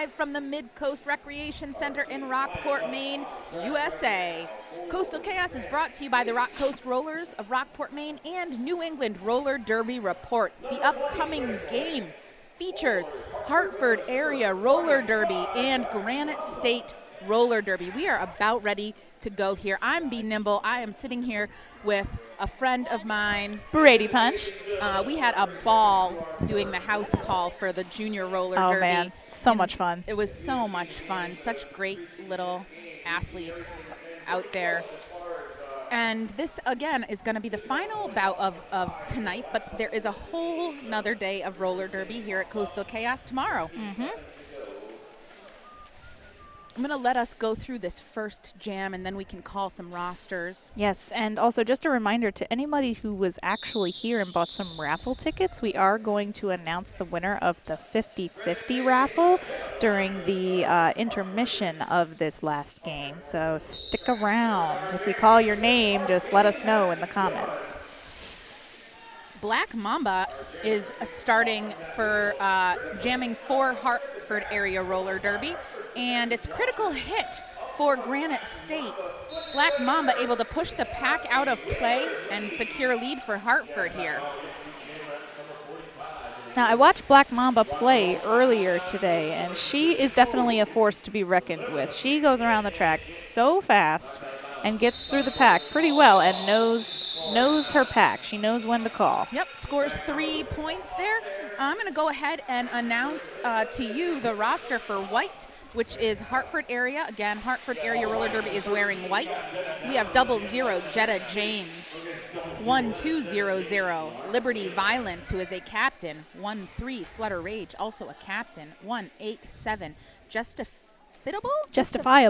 live from the Mid-Coast Recreation Center in Rockport, Maine, USA. Coastal Chaos is brought to you by the Rock Coast Rollers of Rockport, Maine and New England Roller Derby Report. The upcoming game features Hartford Area Roller Derby and Granite State Roller Derby. We are about ready to go here. I'm Be Nimble. I am sitting here with a friend of mine, Brady Punch. We had a ball doing the house call for the junior roller derby. Oh man, so much fun. It was so much fun. Such great little athletes out there. And this, again, is going to be the final bout of tonight, but there is a whole nother day of roller derby here at Coastal Chaos tomorrow. I'm going to let us go through this first jam, and then we can call some rosters. Yes, and also just a reminder to anybody who was actually here and bought some raffle tickets, we are going to announce the winner of the 50-50 raffle during the intermission of this last game. So stick around. If we call your name, just let us know in the comments. Black Mamba is starting for jamming for Hartford Area Roller Derby, and it's critical hit for Granite State. Black Mamba able to push the pack out of play and secure lead for Hartford here. Now, I watched Black Mamba play earlier today, and she is definitely a force to be reckoned with. She goes around the track so fast and gets through the pack pretty well and knows her pack. She knows when to call. Yep, scores 3 points there. I'm going to go ahead and announce to you the roster for white, which is Hartford Area. Again, Hartford Area Roller Derby is wearing white. We have 00 Jetta James, 1200 Liberty Violence, who is a captain, 13 Flutter Rage, also a captain, 187 Justifiable,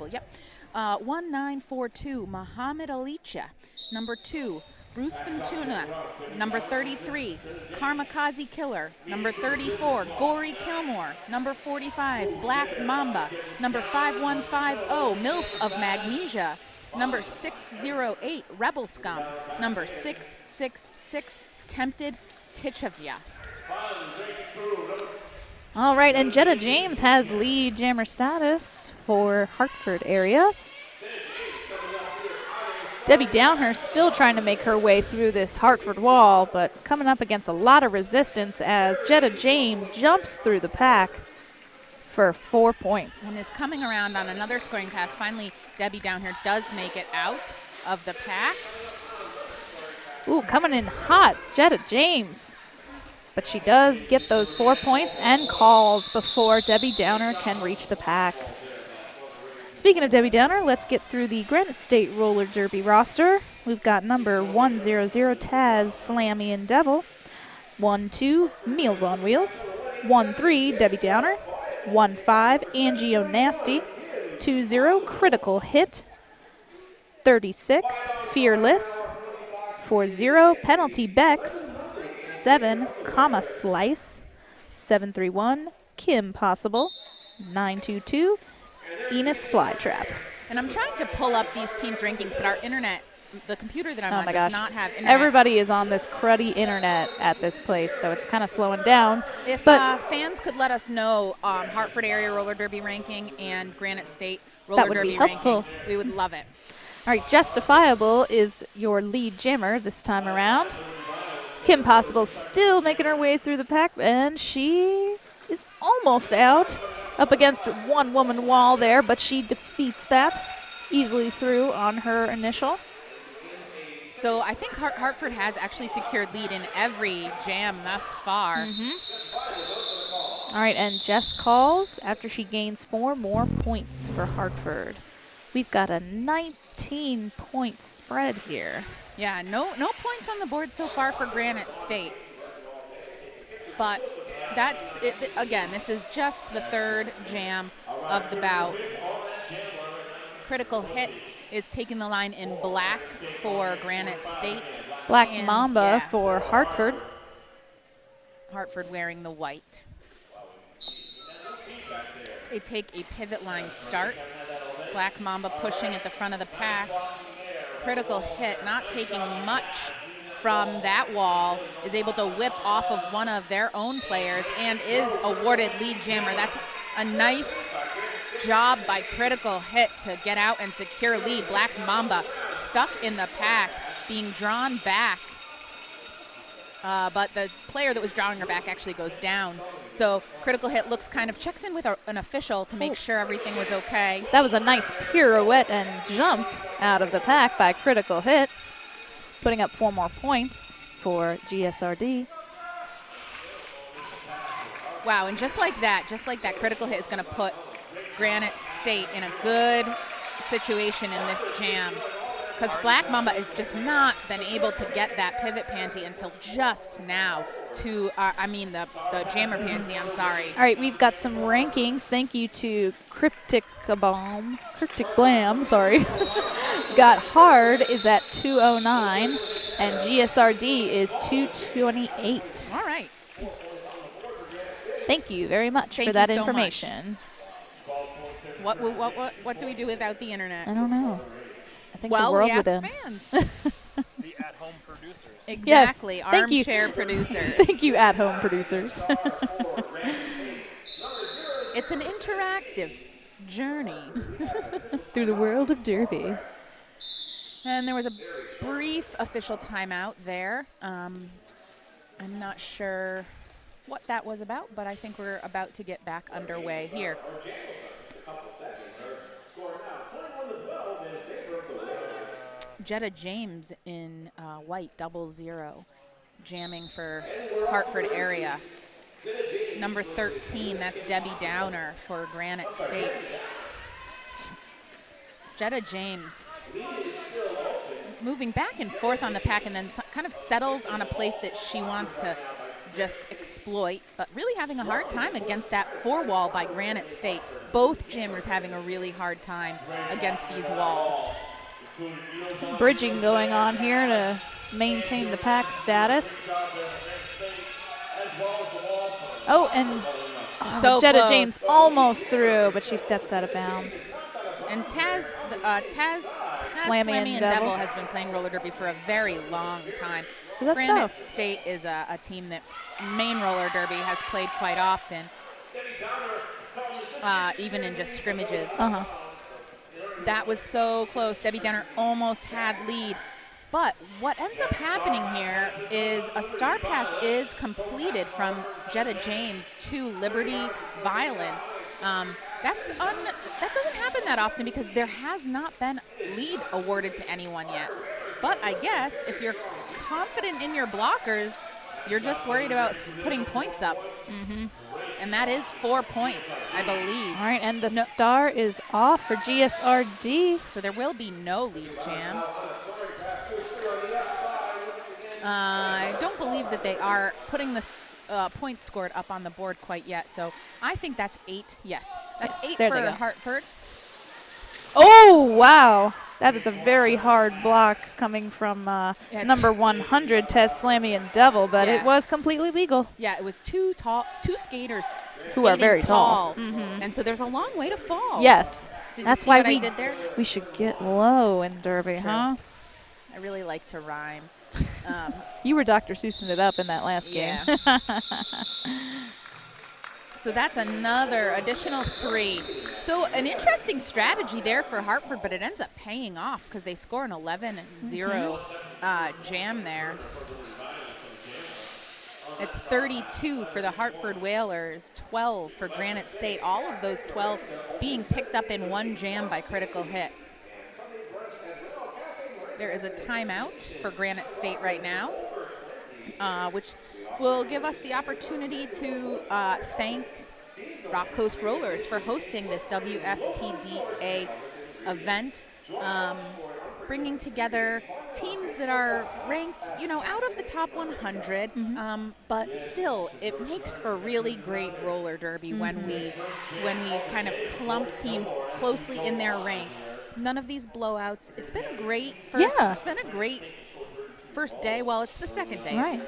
yep. 1942, Muhammad Alicha. Number 2, Bruce Ventuna. Number 33, Karmakazi Killer. Number 34, Gory Kilmore. Number 45, Black Mamba. Number 5150, MILF of Magnesia. Number 608, Rebel Scum. Number 666, Tempted Tichavia. All right, and Jetta James has lead jammer status for Hartford Area. Debbie Downer still trying to make her way through this Hartford wall, but coming up against a lot of resistance as Jetta James jumps through the pack for 4 points. And is coming around on another scoring pass. Finally, Debbie Downer does make it out of the pack. Ooh, coming in hot, Jetta James. But she does get those 4 points and calls before Debbie Downer can reach the pack. Speaking of Debbie Downer, let's get through the Granite State Roller Derby roster. We've got number 100 Taz Slammy and Devil, 12 Meals on Wheels, 13 Debbie Downer, 15 Angie O'Nasty, 20 Critical Hit, 36 Fearless, 40 Penalty Bex, 7 Comma Slice, 731 Kim Possible, 922 Enos Flytrap. And I'm trying to pull up these teams' rankings, but our internet, the computer that I'm on, does not have internet. Everybody is on this cruddy internet at this place, so it's kind of slowing down. If fans could let us know Hartford Area Roller Derby ranking and Granite State Roller Derby ranking, we would love it. All right, Justifiable is your lead jammer this time around. Kim Possible still making her way through the pack, and she is almost out. Up against one-woman wall there, but she defeats that easily through on her initial. So I think Hartford has actually secured lead in every jam thus far. All right, and Jess calls after she gains 4 more points for Hartford. We've got a 19-point spread here. Yeah, no points on the board so far for Granite State. But that's it. Again, this is just the third jam of the bout. Critical Hit is taking the line in black for Granite State. Black Mamba for Hartford. Hartford wearing the white. They take a pivot line start. Black Mamba pushing at the front of the pack. Critical Hit not taking much from that wall, is able to whip off of one of their own players and is awarded lead jammer. That's a nice job by Critical Hit to get out and secure lead. Black Mamba stuck in the pack, being drawn back. But the player that was drawing her back actually goes down. So Critical Hit checks in with an official to make sure everything was okay. That was a nice pirouette and jump out of the pack by Critical Hit, putting up 4 more points for GSRD. Wow, and just like that, Critical Hit is going to put Granite State in a good situation in this jam, because Black Mamba has just not been able to get that pivot panty until just now to, the jammer panty, I'm sorry. All right, we've got some rankings. Thank you to Cryptic Blam, sorry. Got Hard is at 209, and GSRD is 228. All right. Thank you very much Thank for that you so information. Much. What do we do without the internet? I don't know. I think Well, the world we would ask end. fans. The at-home producers. Exactly. Yes, thank you. Armchair producers. Thank you, at-home producers. It's an interactive journey. Through the world of Derby. And there was a brief official timeout there. I'm not sure what that was about, but I think we're about to get back underway here. Jetta James in white, 00, jamming for Hartford area. Number 13, that's Debbie Downer for Granite State. Jetta James moving back and forth on the pack, and then kind of settles on a place that she wants to just exploit, but really having a hard time against that 4 wall by Granite State. Both jammers having a really hard time against these walls. Some bridging going on here to maintain the pack status. Oh, and So Jetta close. James almost through, but she steps out of bounds. And Taz Slammy and and Devil. Devil has been playing roller derby for a very long time. Is that Granite so? State is a team that main roller derby has played quite often, even in just scrimmages. Uh-huh. That was so close. Debbie Downer almost had lead. But what ends up happening here is a star pass is completed from Jetta James to Liberty Violence. That doesn't happen that often because there has not been lead awarded to anyone yet. But I guess if you're confident in your blockers, you're just worried about putting points up. Mm-hmm. And that is 4 points, I believe. All right, and the star is off for GSRD. So there will be no lead jam. I don't believe that they are putting the points scored up on the board quite yet. So I think that's 8. Yes, that's Yes, 8 there they for go. Hartford. Oh, wow. That is a very hard block coming from number 100, Tez Slammy and Devil, but Yeah. it was completely legal. Yeah, it was two skaters Who are skating very tall. And so there's a long way to fall. Yes. Did That's you see why what I did there? we should get low in Derby, It's true. huh? I really like to rhyme. You were Dr. Seussing it up in that last game. Yeah. So that's another additional 3. So an interesting strategy there for Hartford, but it ends up paying off because they score an 11-0 jam there. It's 32 for the Hartford Wailers, 12 for Granite State. All of those 12 being picked up in one jam by Critical Hit. There is a timeout for Granite State right now, which will give us the opportunity to thank Rock Coast Rollers for hosting this WFTDA event, bringing together teams that are ranked, out of the top 100, but still, it makes for really great roller derby when we kind of clump teams closely in their rank. None of these blowouts. It's been a great first. Yeah. It's been a great first day. Well, it's the second day. Right.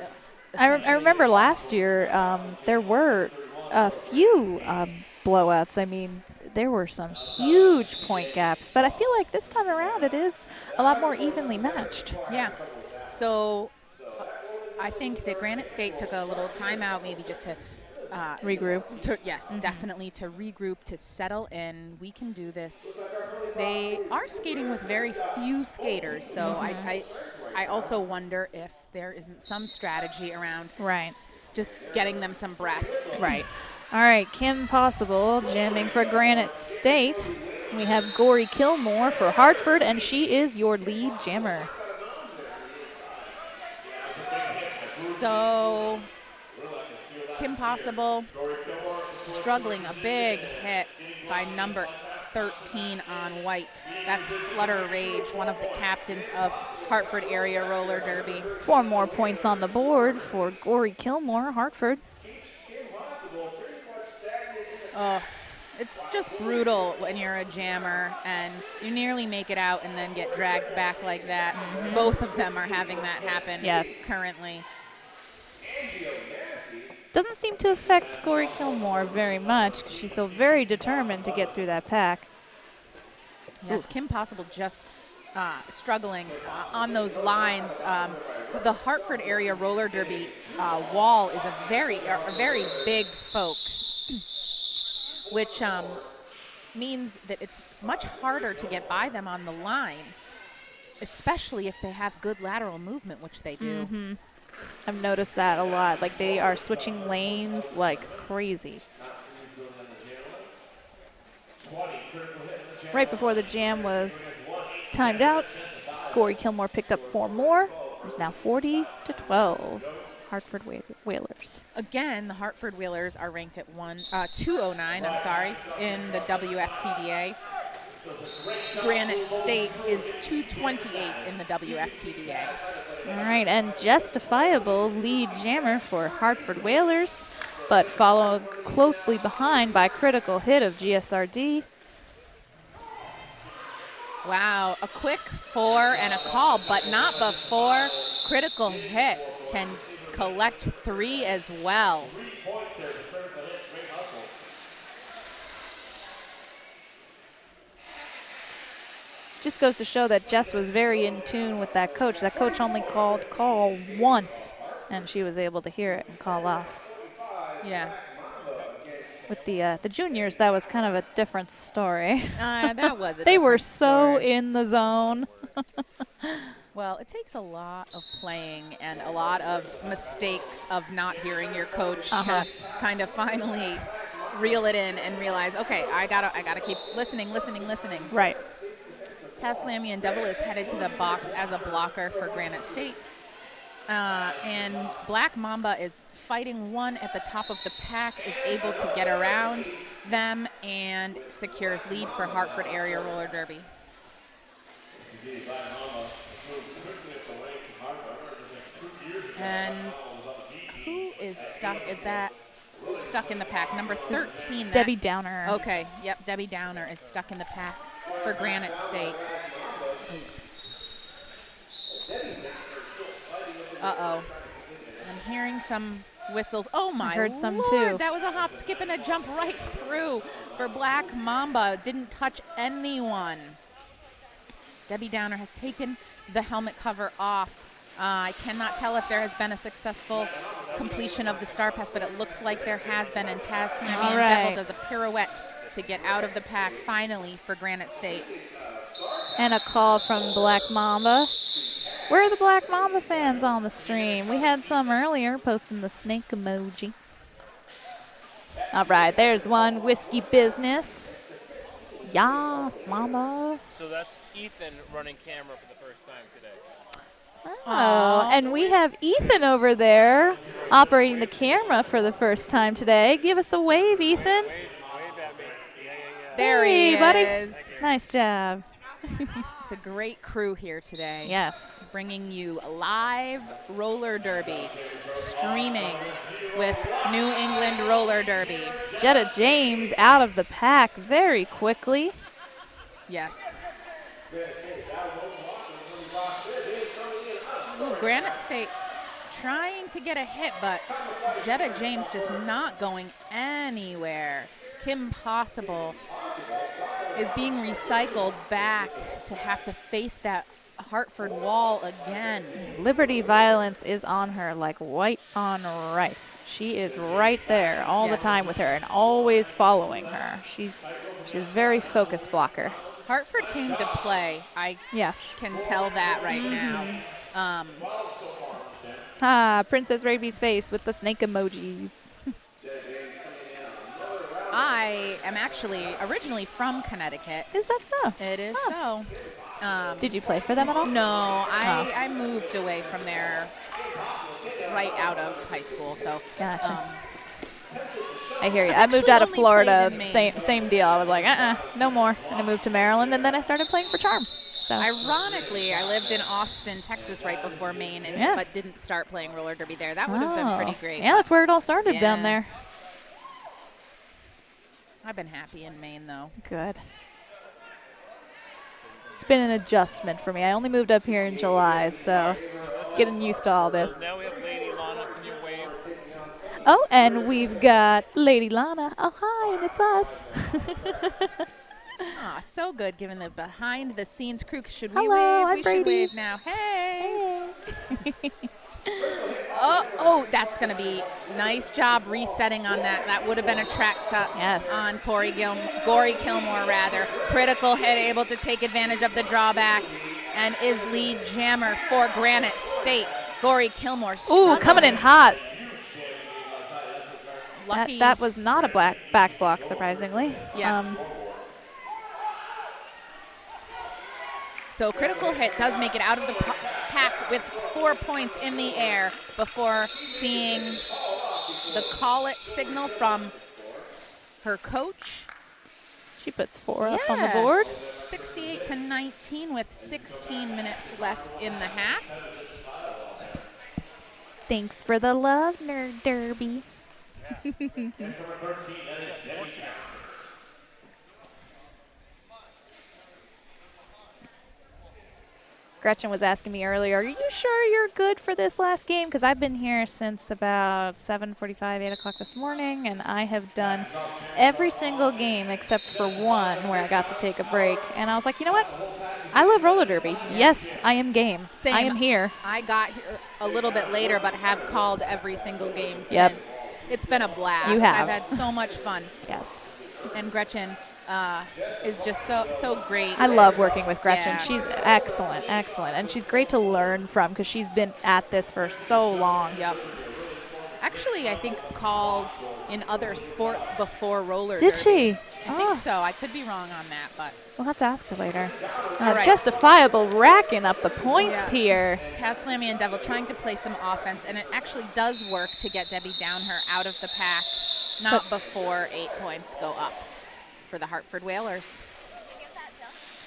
I remember last year there were a few blowouts. I mean, there were some huge point gaps, but I feel like this time around it is a lot more evenly matched. Yeah. So I think that Granite State took a little timeout, maybe just to Regroup. yes, definitely to regroup, to settle in. We can do this. They are skating with very few skaters, so I also wonder if there isn't some strategy around Right. just getting them some breath. Right. All right, Kim Possible jamming for Granite State. We have Gory Kilmore for Hartford, and she is your lead jammer. So Kim Possible struggling, a big hit by number 13 on white. That's Flutter Rage, one of the captains of Hartford area roller derby. 4 more points on the board for Gory Kilmore, Hartford. Oh, it's just brutal when you're a jammer and you nearly make it out and then get dragged back like that. Both of them are having that happen currently. Doesn't seem to affect Gory Kilmore very much because she's still very determined to get through that pack. Yes, Kim Possible just struggling on those lines. The Hartford area roller derby wall is a very big, folks, which means that it's much harder to get by them on the line, especially if they have good lateral movement, which they do. I've noticed that a lot. Like, they are switching lanes like crazy. Right before the jam was timed out, Gory Kilmore picked up 4 more. It's now 40-12. Hartford Wailers. Again, the Hartford Whalers are ranked at 209, in the WFTDA. Granite State is 228 in the WFTDA. All right, and justifiable lead jammer for Hartford Wailers, but followed closely behind by critical hit of GSRD. Wow, a quick 4 and a call, but not before critical hit can collect 3 as well. Just goes to show that Jess was very in tune with that coach. That coach only called call once, and she was able to hear it and call off. Yeah. With the juniors, that was kind of a different story. That was a They were different so story. in the zone. Well, it takes a lot of playing and a lot of mistakes of not hearing your coach to kind of finally reel it in and realize, okay, I gotta keep listening. Right. Taslamian Devil is headed to the box as a blocker for Granite State. And Black Mamba is fighting one at the top of the pack, is able to get around them and secures lead for Hartford area roller derby. And who is stuck? Is that stuck in the pack? Number 13. Debbie Downer. Okay, yep, Debbie Downer is stuck in the pack for Granite State. Uh-oh. I'm hearing some whistles. Oh, my heard some Lord. too. That was a hop, skip, and a jump right through for Black Mamba. Didn't touch anyone. Debbie Downer has taken the helmet cover off. I cannot tell if there has been a successful completion of the star pass, but it looks like there has been, and Taslamian Devil does a pirouette to get out of the pack finally for Granite State. And a call from Black Mamba. Where are the Black Mamba fans on the stream? We had some earlier posting the snake emoji. All right, there's one. Whiskey Business. Yas, Mamba. So that's Ethan running camera for the first time today. Oh, and we have Ethan over there operating the camera for the first time today. Give us a wave, Ethan. Wave at me. Yeah. There he buddy. is. Nice job. It's a great crew here today. Yes. Bringing you live roller derby, streaming with New England roller derby. Jetta James out of the pack very quickly. Yes. Ooh, Granite State trying to get a hit, but Jetta James just not going anywhere. Kim Possible is being recycled back to have to face that Hartford wall again. Liberty Violence is on her like white on rice. She is right there all the time with her and always following her. She's a very focused blocker. Hartford came to play. I Yes. can tell that right now. Princess Raby's face with the snake emojis. I am actually originally from Connecticut. Is that so? It is so. Did you play for them at all? No, I moved away from there right out of high school. So Gotcha. I hear you. I've I moved actually out of only Florida. played in Maine. Same deal. I was like, no more. And I moved to Maryland, and then I started playing for Charm. So ironically, I lived in Austin, Texas, right before Maine, but didn't start playing roller derby there. That would have been pretty great. Yeah, that's where it all started down there. I've been happy in Maine, though. Good. It's been an adjustment for me. I only moved up here in July, so getting used to all this. So now we have Lady Lana. Can you wave? Oh, and we've got Lady Lana. Oh, hi, and it's us. Ah, so good, given the behind-the-scenes crew. Should we Hello, wave? I'm We Brady. should wave now. Hey! Oh, that's going to be nice job resetting on that. That would have been a track cut on Gory Kilmore, rather. Critical hit, able to take advantage of the drawback, and is lead jammer for Granite State. Gory Kilmore. Ooh, coming in hot. Lucky. That was not a back block, surprisingly. Yeah. So critical hit does make it out of the pack with 4 points in the air before seeing the call it signal from her coach. She puts 4 up on the board. 68-19 with 16 minutes left in the half. Thanks for the love, Nerd Derby. Gretchen was asking me earlier, are you sure you're good for this last game? Because I've been here since about 7:45, 8 o'clock this morning, and I have done every single game except for one where I got to take a break. And I was like, you know what? I love roller derby. Yes, I am game. Same. I am here. I got here a little bit later, but have called every single game since. It's been a blast. You have. I've had so much fun. Yes. And Gretchen is just so great. I love working with Gretchen. Yeah. She's excellent. And she's great to learn from because she's been at this for so long. Yep. Actually, I think called in other sports before roller Did derby. she? I think so. I could be wrong on that, but We'll have to ask her later. All right. Justifiable racking up the points here. Taslami and Devil trying to play some offense, and it actually does work to get Debbie Downer out of the pack, not before 8 points go up for the Hartford Wailers.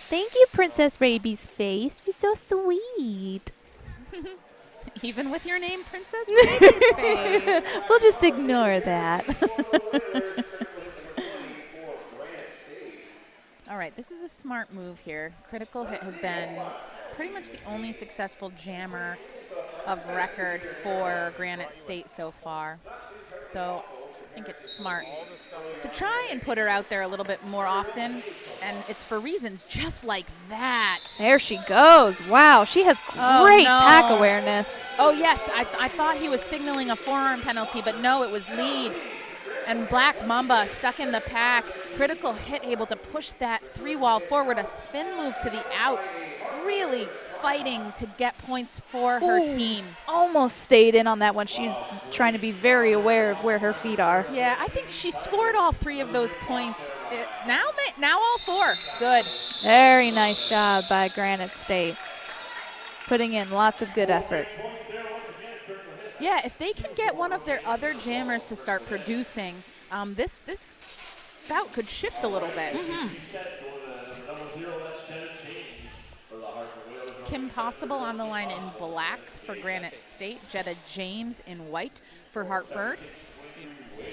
Thank you, Princess Raby's face. You're so sweet. Even with your name, Princess Baby's face. We'll just ignore that. All right, this is a smart move here. Critical hit has been pretty much the only successful jammer of record for Granite State so far. So I think it's smart to try and put her out there a little bit more often, and it's for reasons just like that. There she goes. Wow, she has great pack awareness. Oh, yes, I thought he was signaling a forearm penalty, but no, it was lead. And Black Mamba stuck in the pack. Critical hit, able to push that 3-wall forward, a spin move to the out. Really fighting to get points for her team. Almost stayed in on that one. She's trying to be very aware of where her feet are. Yeah, I think she scored all 3 of those points. Now all 4. Good. Very nice job by Granite State. Putting in lots of good effort. Yeah, if they can get one of their other jammers to start producing, this bout could shift a little bit. Kim Possible on the line in black for Granite State. Jetta James in white for Hartford.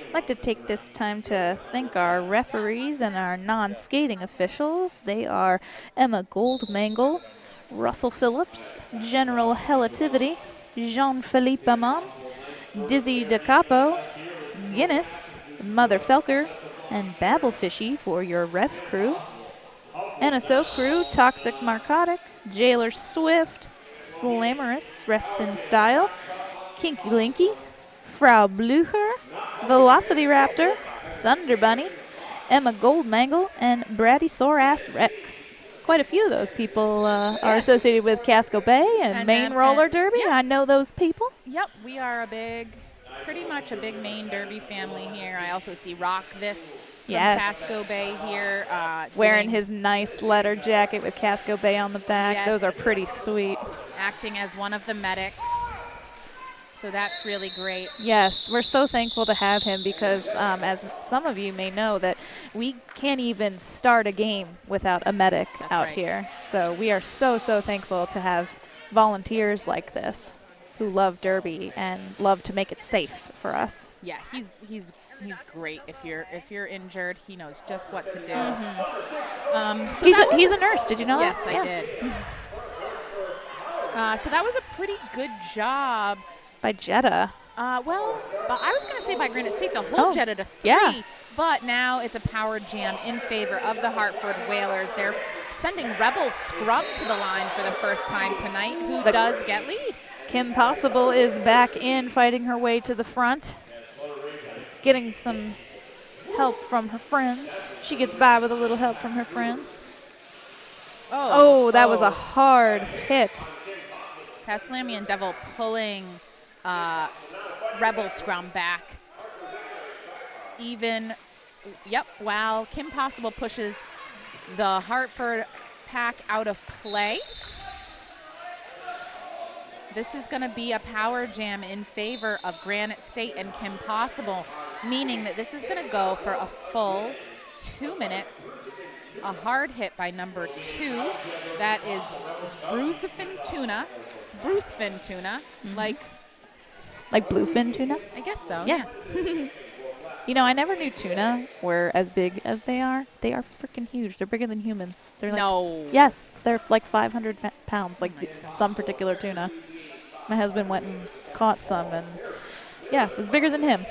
I'd like to take this time to thank our referees and our non-skating officials. They are Emma Goldmangle, Russell Phillips, General Helativity, Jean-Philippe Amon, Dizzy DeCapo, Guinness, Mother Felker, and Babelfishy for your ref crew. NSO Crew, Toxic Narcotic, Jailer Swift, Slammerous, Refs in Style, Kinky Linky, Frau Blücher, Velocity Raptor, Thunder Bunny, Emma Goldmangle, and Bradysaur-ass Rex. Quite a few of those people are associated with Casco Bay and Maine Roller Derby. yeah. I know those people. Yep, we are pretty much a big Maine Derby family here. I also see Rock this from Casco Bay here. Wearing his nice leather jacket with Casco Bay on the back. Yes. Those are pretty sweet. Acting as one of the medics. So that's really great. Yes, we're so thankful to have him because, as some of you may know, that we can't even start a game without a medic out here. So we are so, so thankful to have volunteers like this who love Derby and love to make it safe for us. Yeah, he's great. If you're injured, he knows just what to do. So he's a nurse. Did you know that? Yes, I did. So that was a pretty good job by Jetta. Well, but I was going to say by Granite State to hold Jetta to 3. Yeah. But now it's a power jam in favor of the Hartford Wailers. They're sending Rebel Scrum to the line for the first time tonight, who does get lead. Kim Possible is back in, fighting her way to the front, getting some help from her friends. She gets by with a little help from her friends. Oh, that was a hard hit. Taslamian Devil pulling Rebel Scrum back. While Kim Possible pushes the Hartford pack out of play. This is going to be a power jam in favor of Granite State and Kim Possible, meaning that this is going to go for a full 2 minutes. A hard hit by number 2. That is Bruce Fintuna, like bluefin tuna? I guess so. Yeah. You know, I never knew tuna were as big as they are. They are freaking huge. They're bigger than humans. They're like, yes, they're like 500 pounds, like some particular tuna. My husband went and caught some, and yeah, it was bigger than him.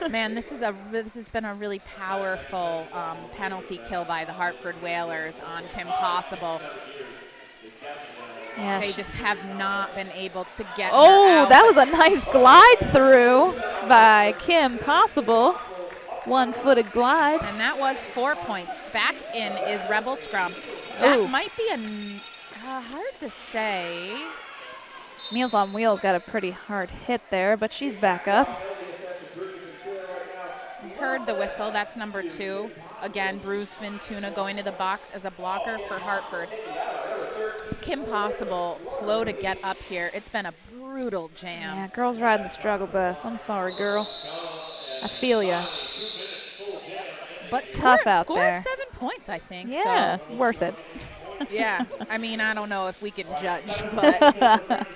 Man, this has been a really powerful penalty kill by the Hartford Wailers on Kim Possible. Yeah, they just have not been able to get her out. That was a nice glide through by Kim Possible. One-footed glide. And that was 4 points. Back in is Rebel Scrum. That might be hard to say. Meals on Wheels got a pretty hard hit there, but she's back up. Heard the whistle. That's number 2. Again, Bruce Vintuna going to the box as a blocker for Hartford. Kim Possible slow to get up here. It's been a brutal jam. Yeah, girls riding the struggle bus. I'm sorry, girl. I feel ya. But tough out there. Scored 7 points, I think. Yeah, so. worth it. Yeah, I mean, I don't know if we can judge, but.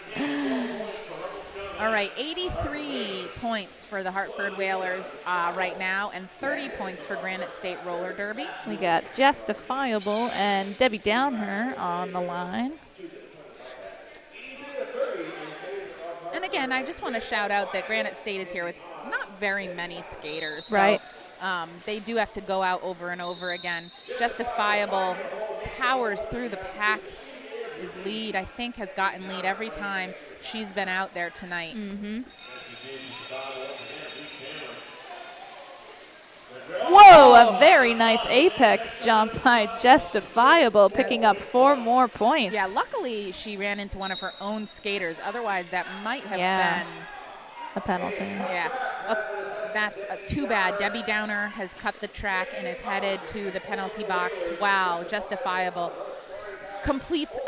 All right, 83 points for the Hartford Wailers right now, and 30 points for Granite State Roller Derby. We got Justifiable and Debbie Downer on the line. And again, I just want to shout out that Granite State is here with not very many skaters. Right. So, they do have to go out over and over again. Justifiable powers through the pack. His lead, I think, has gotten lead every time she's been out there tonight. Mm-hmm. Whoa, a very nice apex jump by Justifiable, picking up 4 more points. Yeah, luckily she ran into one of her own skaters. Otherwise, that might have been a penalty. Yeah, that's too bad. Debbie Downer has cut the track and is headed to the penalty box. Wow, Justifiable completes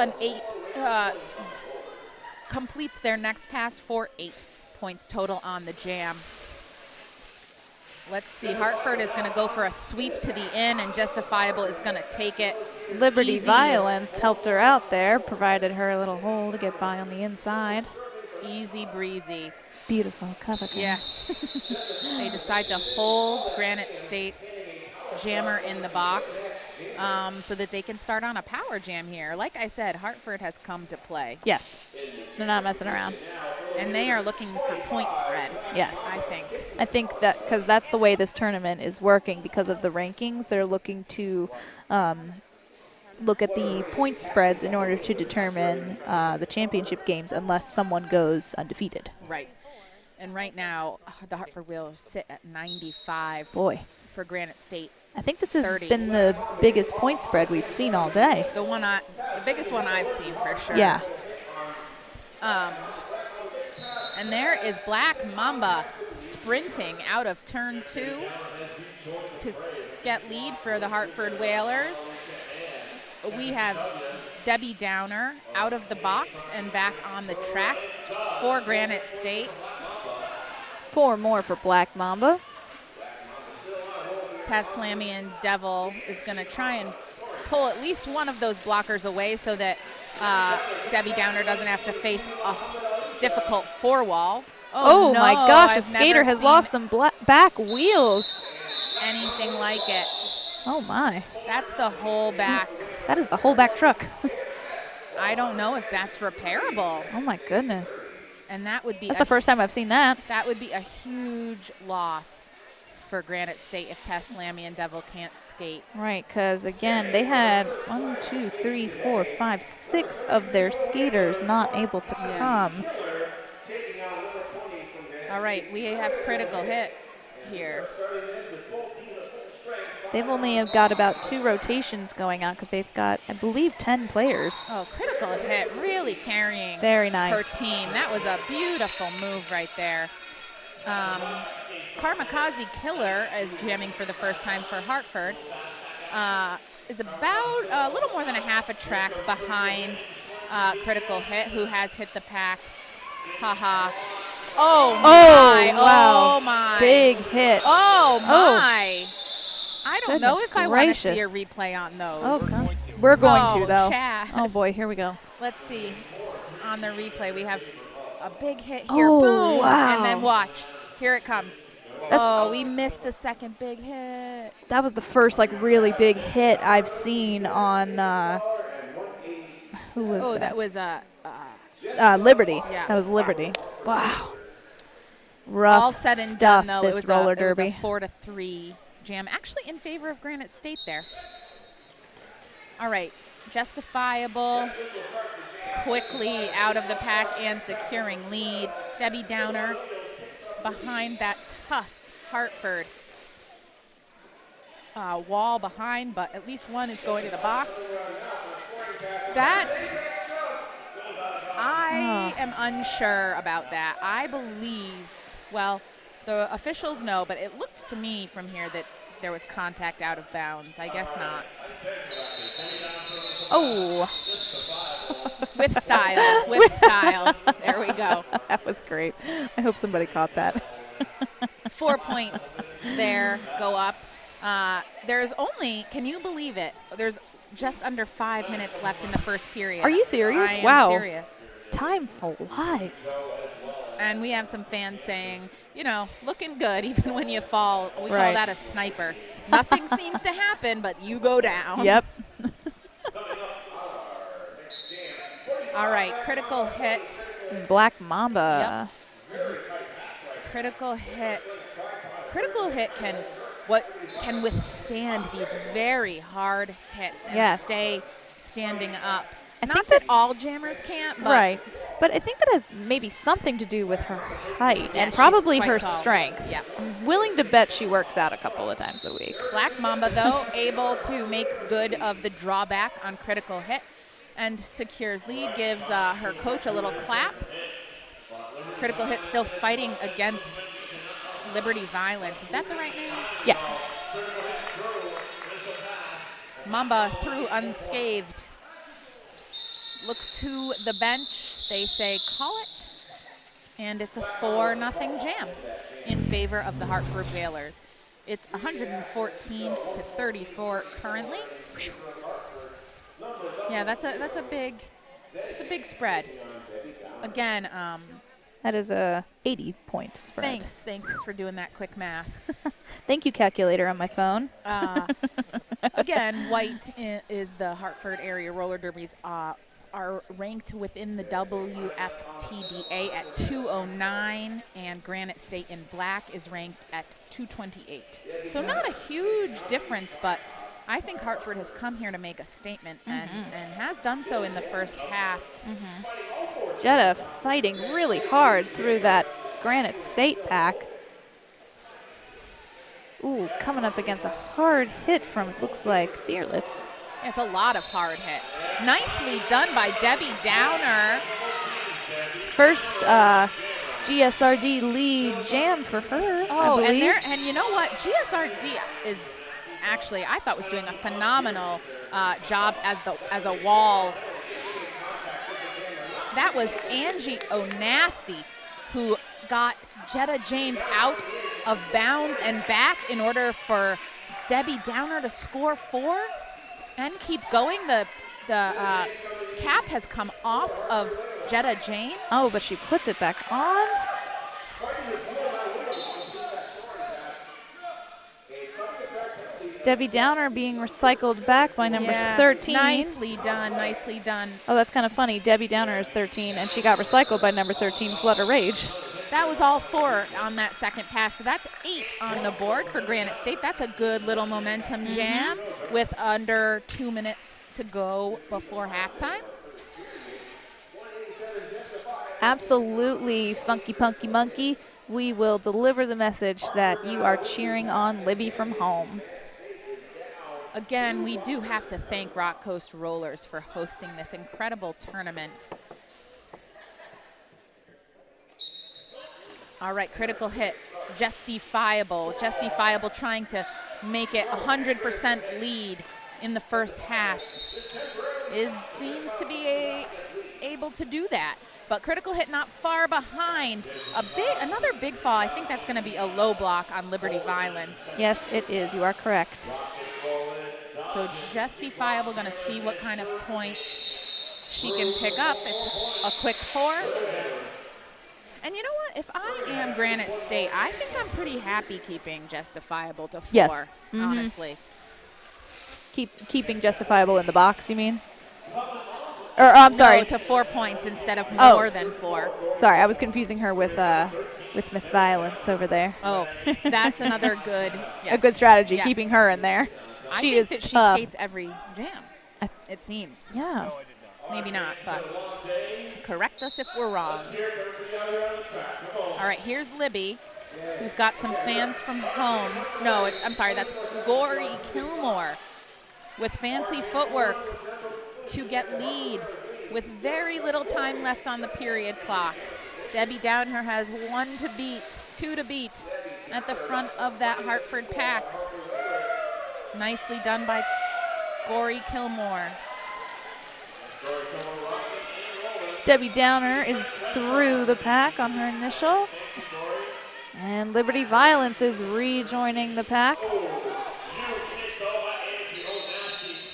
completes their next pass for 8 points total on the jam. Let's see, Hartford is going to go for a sweep to the in, and Justifiable is going to take it. Liberty easy. Violence helped her out there, provided her a little hole to get by on the inside. Easy breezy. Beautiful cover. Yeah. They decide to hold Granite State's jammer in the box so that they can start on a power jam here. Like I said, Hartford has come to play. Yes. They're not messing around. And they are looking for point spread. Yes. I think that because that's the way this tournament is working because of the rankings. They're looking to look at the point spreads in order to determine the championship games unless someone goes undefeated. Right. And right now, the Hartford Whalers sit at 95 Boy, for Granite State. I think this has 30. been the biggest point spread we've seen all day. The biggest one I've seen for sure. Yeah. And there is Black Mamba sprinting out of turn 2 to get lead for the Hartford Whalers. We have Debbie Downer out of the box and back on the track for Granite State. 4 more for Black Mamba. Taslamian Devil is going to try and pull at least one of those blockers away so that Debbie Downer doesn't have to face a difficult 4-wall. Oh no, my gosh, a I've skater never has seen lost some back wheels. anything like it. Oh my. That's the whole back. That is the whole back truck. I don't know if that's repairable. Oh my goodness. And that would be That's the first time I've seen that. That would be a huge loss for Granite State if Taslamian Devil can't skate. Right, because again, they had 6 of their skaters not able to come. All right, we have critical hit here. They've only have got about 2 rotations going on because they've got, I believe, 10 players. Oh, critical hit, really carrying Very nice. her team. That was a beautiful move right there. Karmakaze Killer is jamming for the first time for Hartford. Is about a little more than a half a track behind critical hit, who has hit the pack. Haha. Oh my! Wow. Oh my! Big hit. Oh my! I don't know Goodness if I want to see a gracious. replay on those. Oh, God. We're going to, though. Chad. Oh, boy, here we go. Let's see. On the replay, we have a big hit here. Oh, Boom! wow. And then watch. Here it comes. We missed the second big hit. That was the first, really big hit I've seen on, who was that? That was Liberty. Yeah. That was Liberty. Wow. Rough all said and stuff, done, though. this roller It was derby. a 4-3 jam, actually in favor of Granite State there. All right, Justifiable quickly out of the pack and securing lead. Debbie Downer behind that tough Hartford wall behind, but at least one is going to the box. That, I am unsure about that. I believe, well, the officials know, but it looked to me from here that there was contact out of bounds. I guess not. Oh. With style, with style. There we go. That was great. I hope somebody caught that. 4 points there go up. There's only, can you believe it? There's just under 5 minutes left in the first period. Are you serious? I am Wow. serious. Time flies. And we have some fans saying, looking good even when you fall. We call Right. that a sniper. Nothing seems to happen, but you go down. Yep. All right, critical hit. Black Mamba. Critical hit. Critical hit can withstand these very hard hits and stay standing up. Not that all jammers can't, but Right. But I think that has maybe something to do with her height Yeah, and she's probably quite her tall. strength. Yeah. I'm willing to bet she works out a couple of times a week. Black Mamba, though, able to make good of the drawback on critical hit and secures lead, gives her coach a little clap. Critical hit still fighting against Liberty Violence. Is that the right name? Yes. Mamba through unscathed. Looks to the bench. They say call it. And it's a 4-0 jam in favor of the Hartford Whalers. It's 114-34 currently. Yeah, that's a big spread. Again, That is a 80-point spread. thanks for doing that quick math. Thank you, calculator on my phone. Again, white is the Hartford area roller derbies are ranked within the WFTDA at 209, and Granite State in black is ranked at 228. So not a huge difference, but I think Hartford has come here to make a statement and has done so in the first half. Jetta fighting really hard through that Granite State pack. Ooh, coming up against a hard hit from, it looks like, Fearless. It's a lot of hard hits. Nicely done by Debbie Downer. First GSRD lead jam for her, I believe. And you know what? GSRD is actually, I thought, was doing a phenomenal job as a wall. That was Angie O'Nasty who got Jetta James out of bounds and back in order for Debbie Downer to score 4 and keep going. The cap has come off of Jetta James. Oh, but she puts it back on. Debbie Downer being recycled back by number 13. Nicely done, nicely done. Oh, that's kind of funny. Debbie Downer is 13, and she got recycled by number 13, Flutter Rage. That was all 4 on that second pass, so that's 8 on the board for Granite State. That's a good little momentum jam with under 2 minutes to go before halftime. Absolutely, Funky Punky Monkey. We will deliver the message that you are cheering on Libby from home. Again, we do have to thank Rock Coast Rollers for hosting this incredible tournament. All right, critical hit, Justifiable. Justifiable trying to make it 100% lead in the first half. Seems to be able to do that. But critical hit not far behind. Another big fall. I think that's going to be a low block on Liberty Violence. Yes, it is. You are correct. So Justifiable going to see what kind of points she can pick up. It's a quick 4. And you know what? If I am Granite State, I think I'm pretty happy keeping Justifiable to 4, yes. Honestly. Keeping Justifiable in the box, you mean? Or, I'm sorry. No, to 4 points instead of more than 4. Sorry, I was confusing her with Miss Violence over there. Oh, that's another good, a good strategy, keeping her in there. I she think is that she tough. skates every jam, it seems. Yeah. Maybe not, but correct us if we're wrong. All right, here's Libby, who's got some fans from home. No, I'm sorry, that's Gory Kilmore with fancy footwork to get lead with very little time left on the period clock. Debbie Downer has 1 to beat, 2 to beat at the front of that Hartford pack. Nicely done by Gory Kilmore. Debbie Downer is through the pack on her initial. And Liberty Violence is rejoining the pack.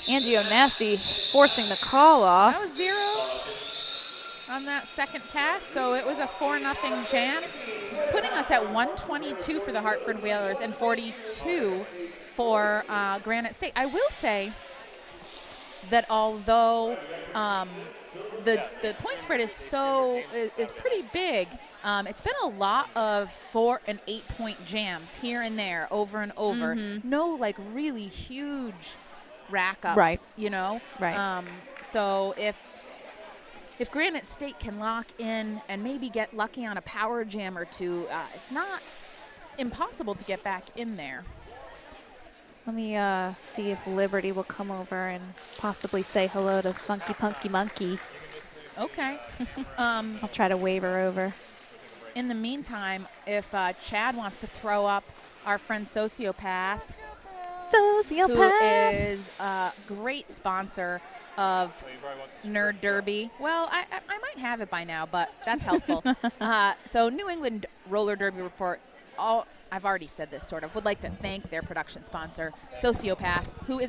Angie O'Nasty forcing the call off. That was 0 on that second pass, so it was a 4-0 jam, putting us at 122 for the Hartford Wailers and 42 for Granite State. I will say that although the point spread is pretty big, it's been a lot of 4- and 8-point jams here and there, over and over. No, like, really huge rack up, right? You know, right. So if Granite State can lock in and maybe get lucky on a power jam or 2, it's not impossible to get back in there. Let me see if Liberty will come over and possibly say hello to Funky Punky Monkey. Okay. I'll try to wave her over. In the meantime, if Chad wants to throw up our friend Sociopath, who is a great sponsor of Nerd Derby. Well, I might have it by now, but that's helpful. So New England Roller Derby Report, I've already said this sort of, would like to thank their production sponsor, Sociopath, who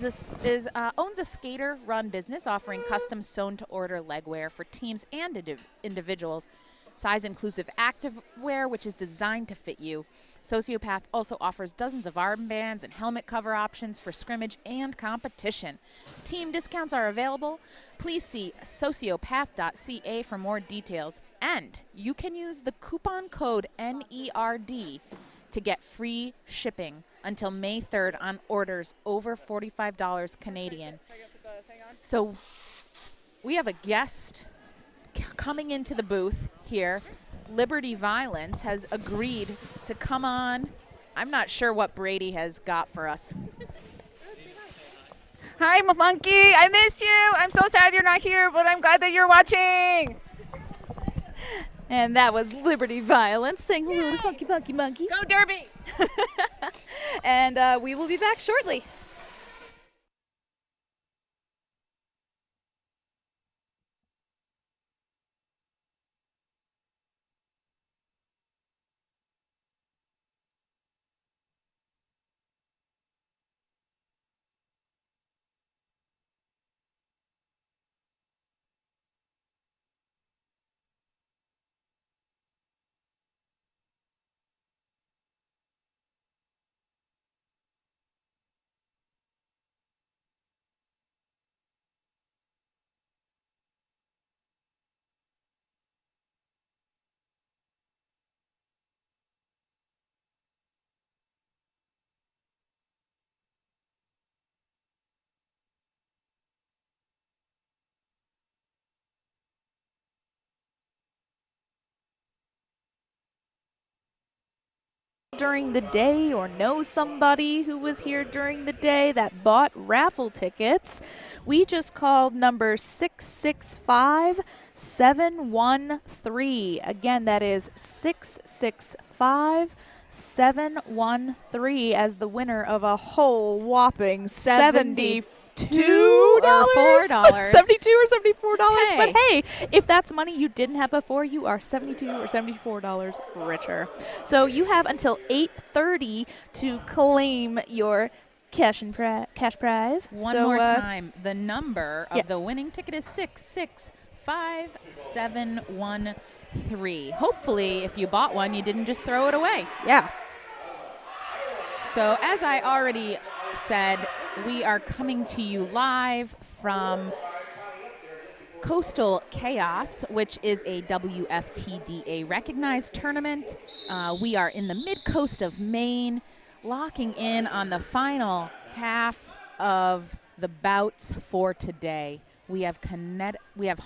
owns a skater-run business offering custom sewn-to-order legwear for teams and individuals, size-inclusive activewear, which is designed to fit you. Sociopath also offers dozens of armbands and helmet cover options for scrimmage and competition. Team discounts are available. Please see sociopath.ca for more details. And you can use the coupon code NERD to get free shipping until May 3rd on orders over $45 Canadian. So we have a guest coming into the booth here. Liberty Violence has agreed to come on. I'm not sure what Brady has got for us. Hi, Monkey. I miss you. I'm so sad you're not here, but I'm glad that you're watching. And that was Liberty Violence saying hello to Funky Monkey Monkey. Go Derby. And we will be back shortly. During the day or know somebody who was here during the day that bought raffle tickets, we just called number 665713. Again, that is 665713 as the winner of a whole whopping $72 or $4. $72 or $74. Hey. But hey, if that's money you didn't have before, you are $72 or $74 richer. So you have until 8:30 to claim your cash prize. One So, more time. The number of the yes. winning ticket is 665713. Hopefully, if you bought one, you didn't just throw it away. Yeah. So, as I already said, we are coming to you live from Coastal Chaos, which is a WFTDA recognized tournament. We are in the mid-coast of Maine, locking in on the final half of the bouts for today. We have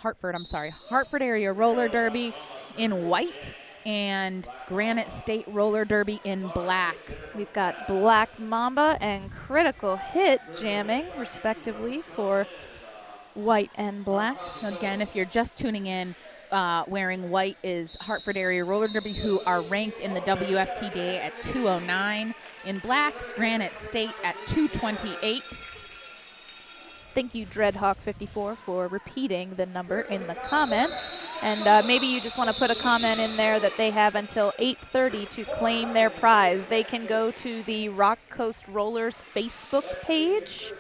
Hartford area roller derby in white and Granite State roller derby in black. We've got Black Mamba and Critical Hit jamming, respectively, for white and black. Again, if you're just tuning in, wearing white is Hartford area roller derby, who are ranked in the WFTDA at 209. In black, Granite State at 228. Thank you, Dreadhawk54, for repeating the number in the comments. And maybe you just want to put a comment in there that they have until 8:30 to claim their prize. They can go to the Rock Coast Rollers Facebook page.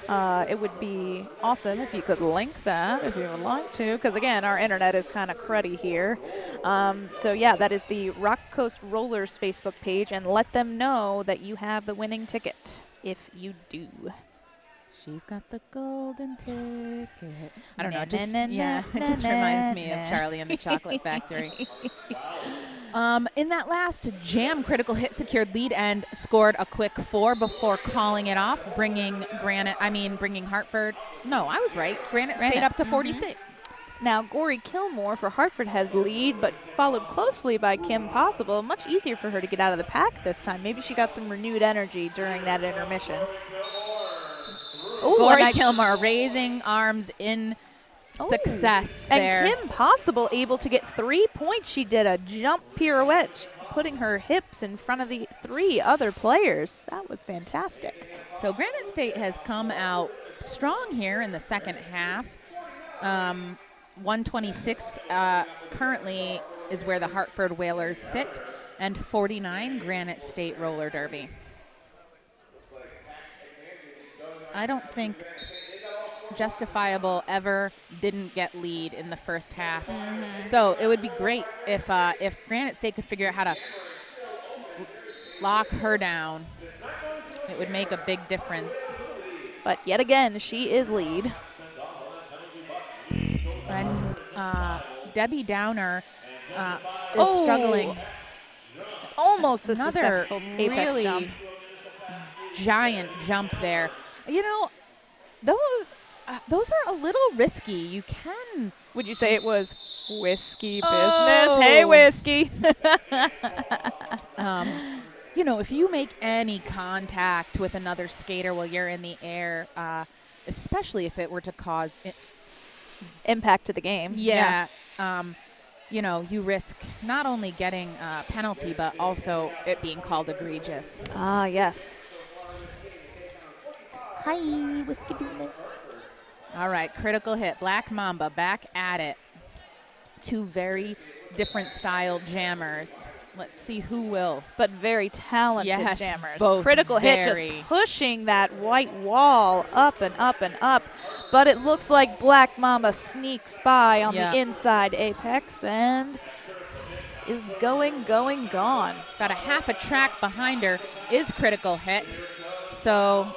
It would be awesome if you could link that if you would like to, because, again, our internet is kind of cruddy here. So, yeah, that is the Rock Coast Rollers Facebook page, and let them know that you have the winning ticket if you do. She's got the golden ticket. I don't know. It just reminds me of Charlie and the Chocolate Factory. In that last jam, Critical Hit secured lead and scored a quick 4 before calling it off, bringing Hartford. No, I was right. Granite stayed up to 46. Now, Gory Kilmore for Hartford has lead, but followed closely by Kim Possible. Much easier for her to get out of the pack this time. Maybe she got some renewed energy during that intermission. Gory Kilmer raising arms in success there. And Kim Possible able to get 3 points. She did a jump pirouette, just putting her hips in front of the 3 other players. That was fantastic. So Granite State has come out strong here in the second half. 126 currently is where the Hartford Wailers sit, and 49 Granite State roller derby. I don't think Justifiable ever didn't get lead in the first half. Mm-hmm. So it would be great if Granite State could figure out how to lock her down. It would make a big difference. But yet again, she is lead. And Debbie Downer is struggling. Almost a Another successful apex really jump. giant jump there. You know, those are a little risky. You can. Would you say it was whiskey Oh. business? Hey, whiskey. You know, if you make any contact with another skater while you're in the air, especially if it were to cause Impact to the game. Yeah. You know, you risk not only getting a penalty, but also it being called egregious. Ah, yes. Hi, whiskey business. All right, critical hit. Black Mamba back at it. Two very different style jammers. Let's see who will. But very talented Yes, jammers. both Critical hit very. just pushing that white wall up and up and up. But it looks like Black Mamba sneaks by on Yeah. the inside apex and is gone. Got a half a track behind her is critical hit. So,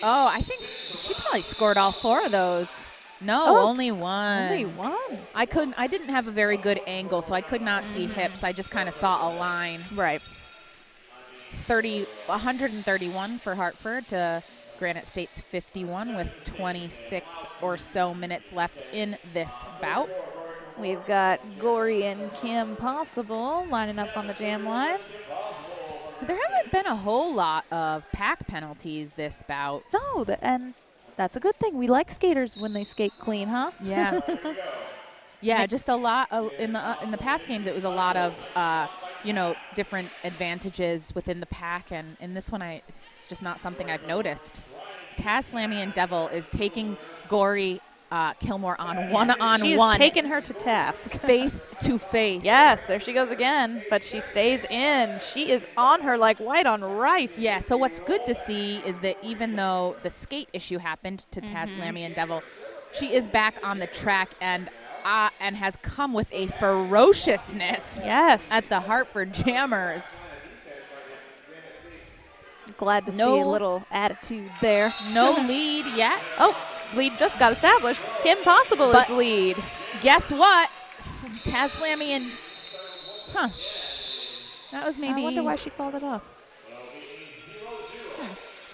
I think she probably scored all 4 of those. No, Oh, only one. Only one. I didn't have a very good angle, so I could not see hips. I just kind of saw a line. Right. 131 for Hartford to Granite State's 51 with 26 or so minutes left in this bout. We've got Gory and Kim Possible lining up on the jam line. There haven't been a whole lot of pack penalties this bout. No, and that's a good thing. We like skaters when they skate clean, huh? Yeah. Yeah, just a lot in the past games. It was a lot of different advantages within the pack, and in this one, it's just not something I've noticed. Taz Slamian Devil is taking Gory Kilmore on one-on-one. She has taken her to task. Face to face. Yes, there she goes again, but she stays in. She is on her like white on rice. Yeah, so what's good to see is that even though the skate issue happened to Taz Slamian Devil, she is back on the track and has come with a ferociousness at the Hartford Jammers. Glad to see a little attitude there. No lead yet. Oh, lead just got established. Kim Possible is lead. Guess what? Taz Slamian. That was maybe. I wonder why she called it off.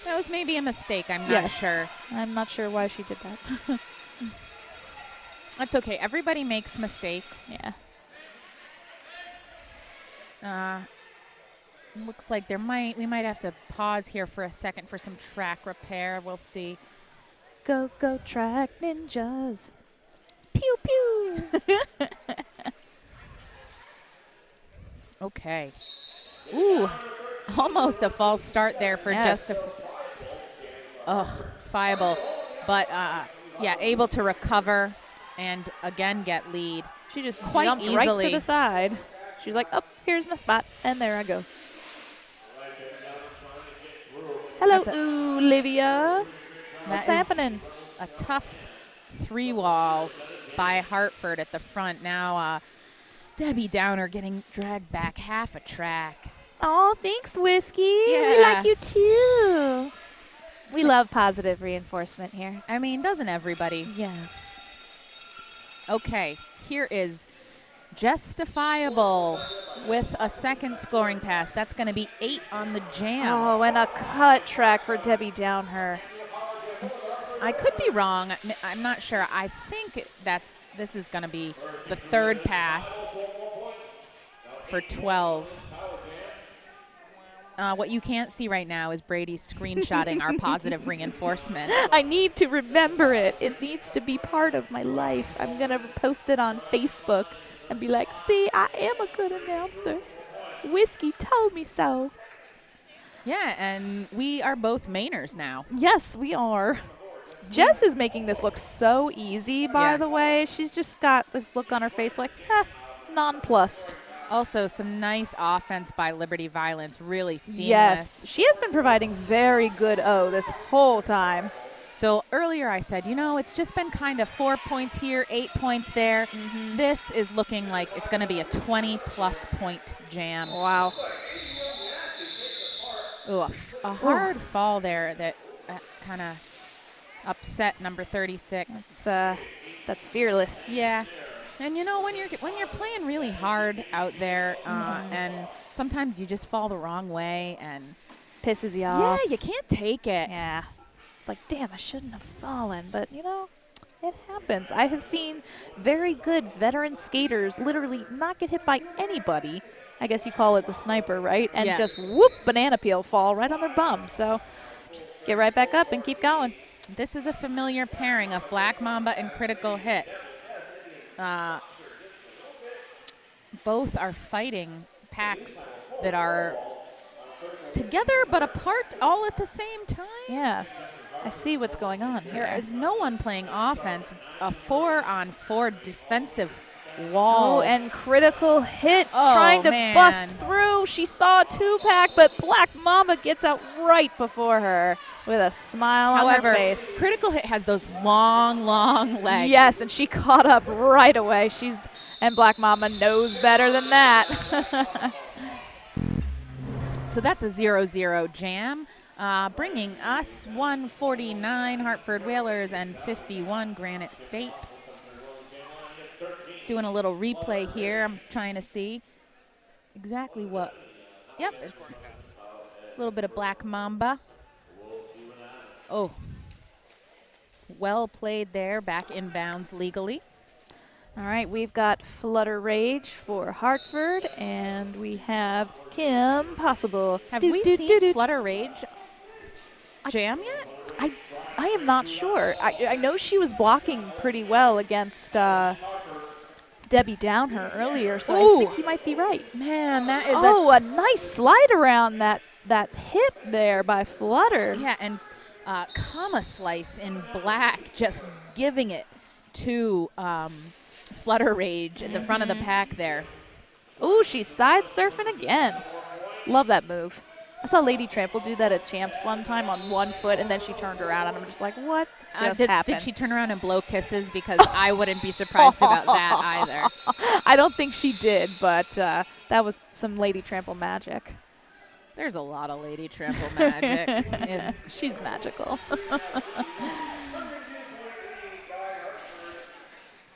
That was maybe a mistake. I'm not sure. I'm not sure why she did that. That's okay. Everybody makes mistakes. Yeah. Looks like we might have to pause here for a second for some track repair. We'll see. Go track ninjas. Pew pew. Okay. Ooh, almost a false start there for justifiable. But able to recover and again get lead. She just quite jumped easily right to the side. She's like, oh, here's my spot, and there I go. Hello, Olivia. What's happening? A tough 3-wall by Hartford at the front. Now Debbie Downer getting dragged back half a track. Oh, thanks, Whiskey. Yeah. We like you too. We love positive reinforcement here. I mean, doesn't everybody? Yes. Okay, here is Justifiable with a second scoring pass. That's going to be 8 on the jam. Oh, and a cut track for Debbie Downer. I could be wrong. I'm not sure. I think this is going to be the third pass for 12. What you can't see right now is Brady screenshotting our positive reinforcement. I need to remember it. It needs to be part of my life. I'm going to post it on Facebook and be like, see, I am a good announcer. Whiskey told me so. Yeah, and we are both Mainers now. Yes, we are. Jess is making this look so easy, by the way. She's just got this look on her face like, nonplussed. Also, some nice offense by Liberty Violence, really seamless. Yes, she has been providing very good this whole time. So earlier I said, it's just been kind of 4 points here, 8 points there. Mm-hmm. This is looking like it's going to be a 20-plus point jam. Wow. Ooh, a hard fall there that kind of upset number 36. That's fearless. Yeah. And when you're playing really hard out there, and sometimes you just fall the wrong way and pisses you Yeah, off. you can't take it. Yeah. It's like, damn, I shouldn't have fallen. But, you know, it happens. I have seen very good veteran skaters literally not get hit by anybody. I guess you call it the sniper, right? And Yeah. just whoop, banana peel fall right on their bum. So just get right back up and keep going. This is a familiar pairing of Black Mamba and Critical Hit. Both are fighting packs that are together but apart all at the same time. Yes. I see what's going on here. There is no one playing offense. It's a 4-on-4 defensive wall. Oh, and Critical Hit Oh, trying to man. bust through. She saw a 2-pack, but Black Mamba gets out right before her with a smile on However, her face. Critical Hit has those long, long legs. Yes, and she caught up right away. And Black Mamba knows better than that. So that's a 0-0 jam, bringing us 149 Hartford Wailers and 51 Granite State. Doing a little replay here. I'm trying to see exactly what. Yep, it's a little bit of Black Mamba. Oh, well played there, back in bounds legally. All right, we've got Flutter Rage for Hartford, and we have Kim Possible. Have we seen Flutter Rage jam yet? I am not sure. I know she was blocking pretty well against Debbie Downer earlier, so I think you might be right. Man, that is a nice slide around that hip there by Flutter. Yeah, and comma slice in black, just giving it to Flutter Rage at the front of the pack there. Ooh, she's side surfing again. Love that move. I saw Lady Trample do that at Champs one time on one foot, and then she turned around, and I'm just like, what just happened? Did she turn around and blow kisses? Because I wouldn't be surprised about that either. I don't think she did, but that was some Lady Trample magic. There's a lot of Lady Trample magic. Yeah. She's magical.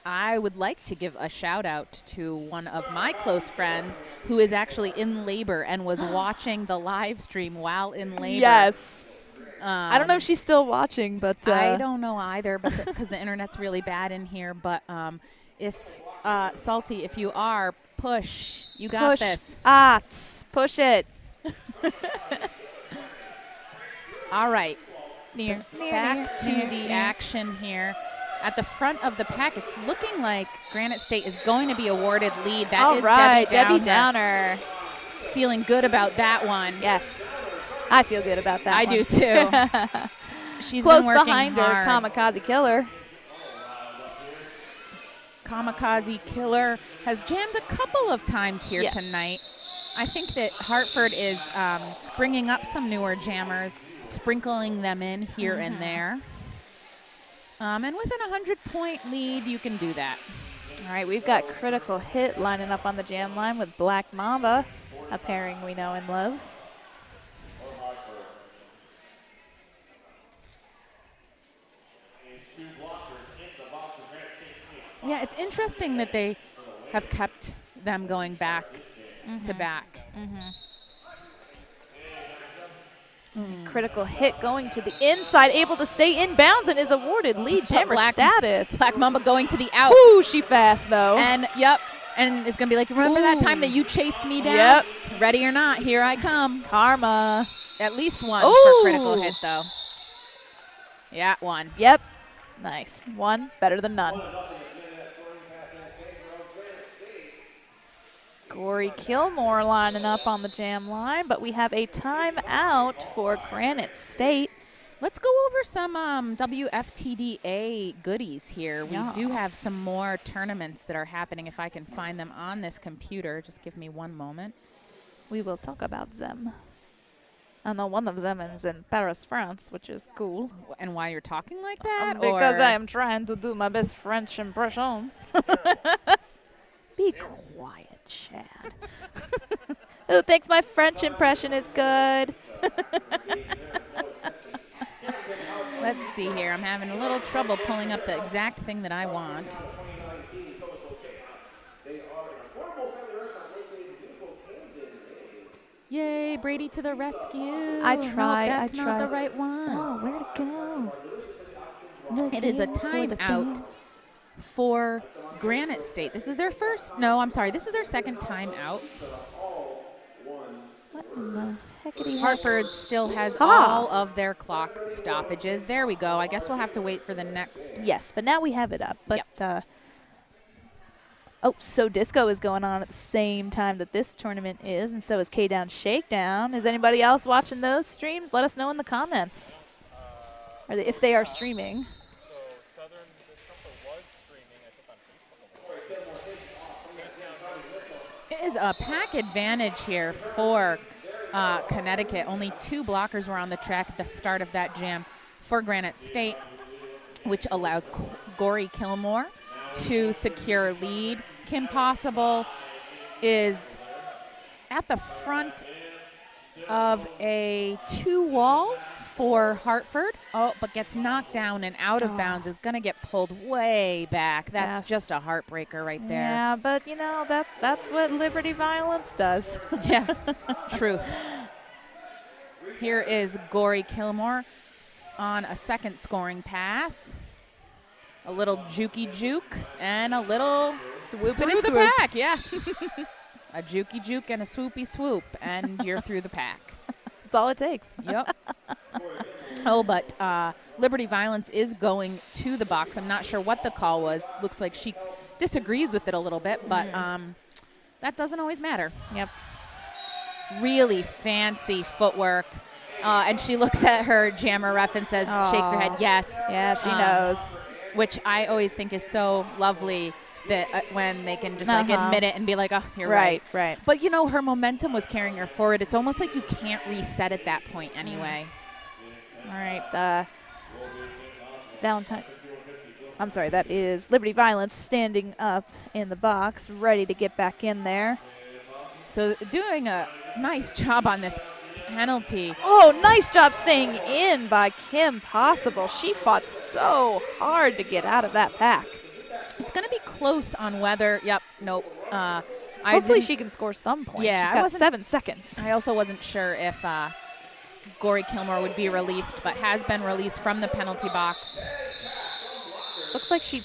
I would like to give a shout out to one of my close friends who is actually in labor and was watching the live stream while in labor. Yes. I don't know if she's still watching, but I don't know either, but because the internet's really bad in here. But if Salty, if you are, push. You got this. Push it. All right. Back to the action here. At the front of the pack, it's looking like Granite State is going to be awarded lead. That is Debbie Downer. Feeling good about that one. Yes. I feel good about that I one. do too. She's close been working behind hard. her, Kamikaze Killer. Kamikaze Killer has jammed a couple of times here Yes. tonight. I think that Hartford is bringing up some newer jammers, sprinkling them in here and there. And within a 100-point lead, you can do that. All right, we've got Critical Hit lining up on the jam line with Black Mamba, a pairing we know and love. Yeah, it's interesting that they have kept them going back to back. Critical Hit going to the inside, able to stay in bounds and is awarded lead jammer status. Black Mamba going to the out. Ooh, she fast though. And and it's going to be like, remember that time that you chased me down? Yep. Ready or not, here I come. Karma. At least one Ooh. for Critical Hit, though. Yeah, one. Yep. Nice. One better than none. Corey Kilmore lining up on the jam line, but we have a timeout for Granite State. Let's go over some WFTDA goodies here. We do have some more tournaments that are happening if I can find them on this computer. Just give me one moment. We will talk about them. I know one of them is in Paris, France, which is cool. And why you're talking like that? Because or? I am trying to do my best French impression. Be quiet, Chad. Who thinks my French impression is good? Let's see here. I'm having a little trouble pulling up the exact thing that I want. Yay, Hey, Brady to the rescue. I No, tried. that's not the right one. Oh, where'd it go? It is a Looking for the timeout things. for Granite State. This is their first. No, I'm sorry. This is their second timeout. What in the heckity heck? Hartford still has Ah. all of their clock stoppages. There we go. I guess we'll have to wait for the next. Yes, but now we have it up. But Yep. oh, so disco is going on at the same time that this tournament is, and so is K-Down Shakedown. Is anybody else watching those streams? Let us know in the comments. If they are streaming. So Southern Discomfort was streaming, I think, on Facebook. It is a pack advantage here for Connecticut. Only 2 blockers were on the track at the start of that jam for Granite State, which allows Gory Kilmore to secure lead. Kim Possible is at the front of a 2-wall for Hartford. Oh, but gets knocked down and out of bounds. Is going to get pulled way back. That's Yes. just a heartbreaker right there. Yeah, but you know that's what Liberty Violence does. Yeah, truth. Here is Gory Kilmore on a second scoring pass. A little jukey juke and a little Swoopity through the swoop. pack. Yes, a jukey juke and a swoopy swoop, and you're through the pack. That's all it takes. Yep. Oh, but Liberty Violence is going to the box. I'm not sure what the call was. Looks like she disagrees with it a little bit, but that doesn't always matter. Yep. Really fancy footwork. And she looks at her jammer ref and says, shakes her head, yes. Yeah, she knows. Which I always think is so lovely that when they can just like admit it and be like, oh, you're right. Right. But, you know, her momentum was carrying her forward. It's almost like you can't reset at that point anyway. All right. Valentine. I'm sorry, that is Liberty Violence standing up in the box, ready to get back in there. So doing a nice job on this penalty. Oh, nice job staying in by Kim Possible. She fought so hard to get out of that pack. It's going to be close on whether, nope. Hopefully she can score some points. Yeah, She's got 7 seconds. I also wasn't sure if Gory Kilmore would be released, but has been released from the penalty box. Looks like she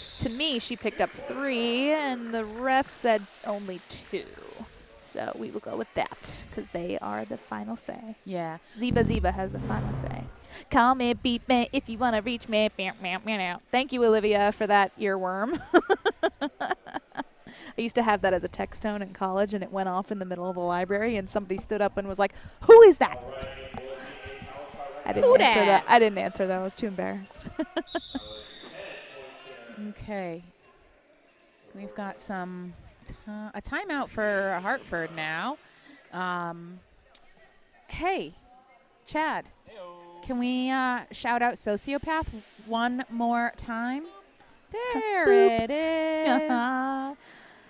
picked up 3, and the ref said only 2. So we will go with that because they are the final say. Yeah. Zeba has the final say. Call me, beat me if you want to reach me. Thank you, Olivia, for that earworm. I used to have that as a text tone in college, and it went off in the middle of the library, and somebody stood up and was like, "Who is that?" I didn't answer that. I didn't answer that. I was too embarrassed. Okay. We've got a timeout for Hartford now. Hey, Chad. Can we shout out Sociopath one more time? There it is.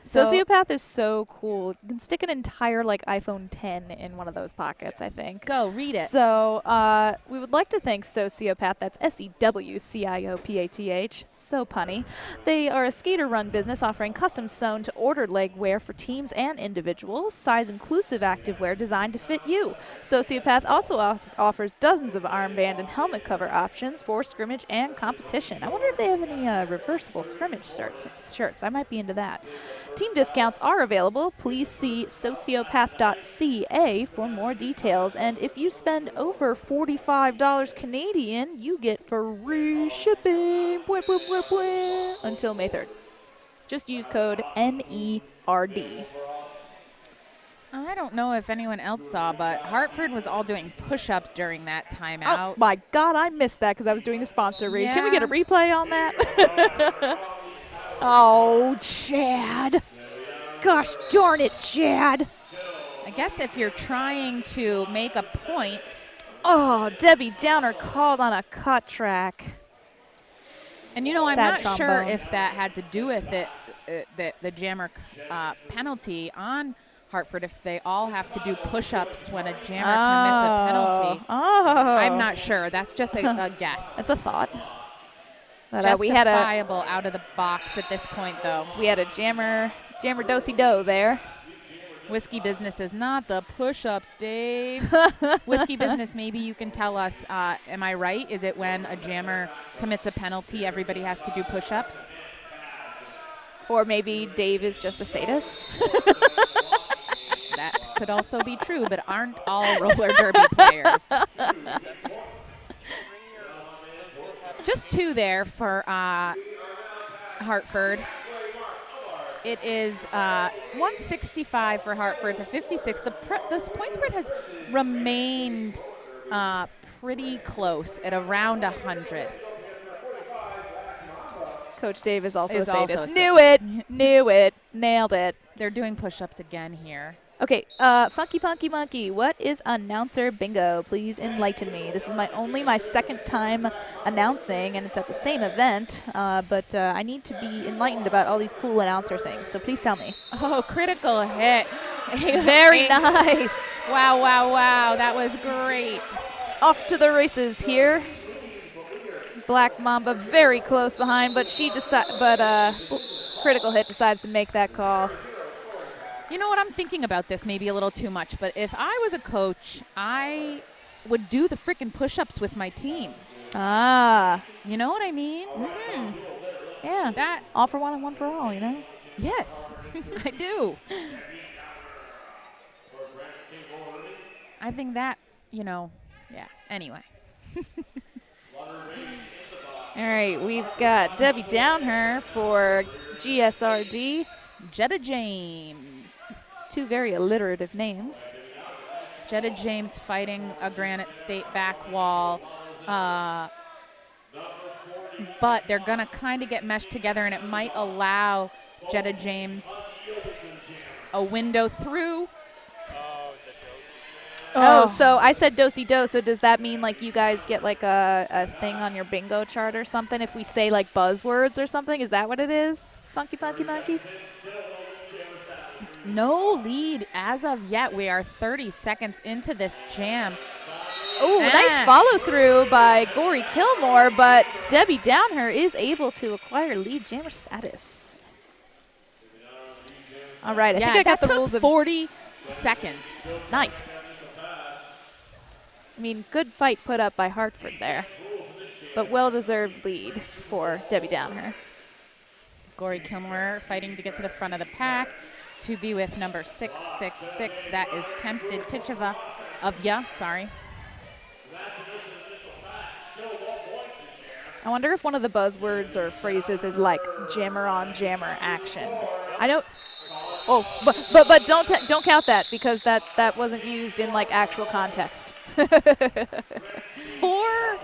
Sociopath is so cool. You can stick an entire iPhone 10 in one of those pockets, I think. Go, read it. So we would like to thank Sociopath, that's SEWCIOPATH, so punny. They are a skater-run business offering custom-sewn to order leg wear for teams and individuals, size-inclusive activewear designed to fit you. Sociopath also offers dozens of armband and helmet cover options for scrimmage and competition. I wonder if they have any reversible scrimmage shirts. I might be into that. Team discounts are available. Please see sociopath.ca for more details. And if you spend over $45 Canadian, you get free shipping until May 3rd. Just use code NERD. I don't know if anyone else saw, but Hartford was all doing push-ups during that timeout. Oh, my God, I missed that because I was doing the sponsor read. Yeah. Can we get a replay on that? Oh, Chad. Gosh darn it, Chad. I guess if you're trying to make a point. Oh, Debbie Downer called on a cut track. And, you know, I'm Sad not sure trombone. if that had to do with it, the jammer penalty on Hartford, if they all have to do push-ups when a jammer commits a penalty. Oh. I'm not sure. That's just a guess. That's a thought. But, Justifiable out of the box at this point, though. we had a jammer do-si-do there. Whiskey Business is not the push-ups, Dave. Whiskey Business, maybe you can tell us, am I right? Is it when a jammer commits a penalty, everybody has to do push-ups? Or maybe Dave is just a sadist. That could also be true, but aren't all roller derby players? Just 2 there for Hartford. It is 165 for Hartford to 56. This point spread has remained pretty close at around 100. Coach Dave is also Is a also sadist. a Knew it. Knew it. Nailed it. They're doing push-ups again here. Okay, Funky Punky Monkey, what is announcer bingo? Please enlighten me. This is my second time announcing, and it's at the same event, but I need to be enlightened about all these cool announcer things, so please tell me. Oh, critical hit. Very nice. Wow, wow, wow. That was great. Off to the races here. Black Mamba very close behind, but critical hit decides to make that call. You know what? I'm thinking about this maybe a little too much, but if I was a coach, I would do the freaking push-ups with my team. Ah. You know what I mean? Mm-hmm. Yeah. That. All for one and one for all, you know? Yes, I do. I think that, yeah. Anyway. All right, we've got Debbie Downher for GSRD. Jetta James. 2 very alliterative names. Jetta James fighting a Granite State back wall. But they're going to kind of get meshed together, and it might allow Jetta James a window through. Oh, so I said do-si-do, so does that mean like you guys get like a thing on your bingo chart or something if we say like buzzwords or something? Is that what it is? Funky Punky Monkey? No lead as of yet. We are 30 seconds into this jam. Oh, nice follow through by Gory Kilmore, but Debbie Downher is able to acquire lead jammer status. All right, I think I got the rules of 40 seconds. Nice. I mean, good fight put up by Hartford there, but well-deserved lead for Debbie Downher. Gory Kilmore fighting to get to the front of the pack to be with number 666. That is Tempted Ticheva sorry. I wonder if one of the buzzwords or phrases is like jammer on jammer action. I don't. Oh, but don't count that because that wasn't used in like actual context. 4,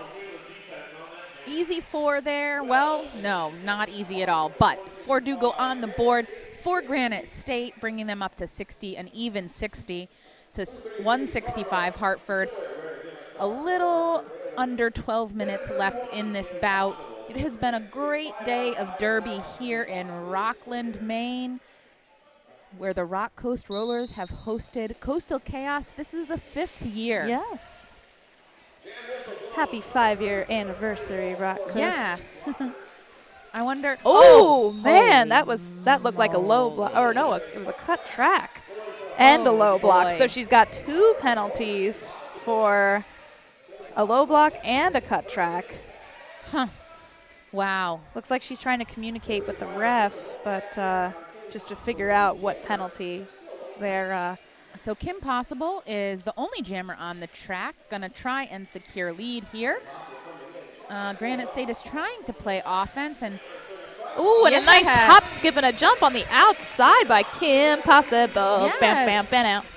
easy 4 there. Well, no, not easy at all. But 4 do go on the board for Granite State, bringing them up to 60, an even 60 to 165 Hartford. A little under 12 minutes left in this bout. It has been a great day of derby here in Rockland, Maine, where the Rock Coast Rollers have hosted Coastal Chaos. This is the 5th year. Yes. Happy 5-year anniversary, Rock Coast. Yeah. I wonder. Oh, man, that looked like a low block. Or no, it was a cut track and a low block. Boy. So she's got 2 penalties for a low block and a cut track. Huh. Wow. Looks like she's trying to communicate with the ref, but just to figure out what penalty they're. So Kim Possible is the only jammer on the track. Gonna try and secure lead here. Granite State is trying to play offense and. Ooh, and a nice hop, skip, and a jump on the outside by Kim Possible. Yes. Bam, bam, bam out.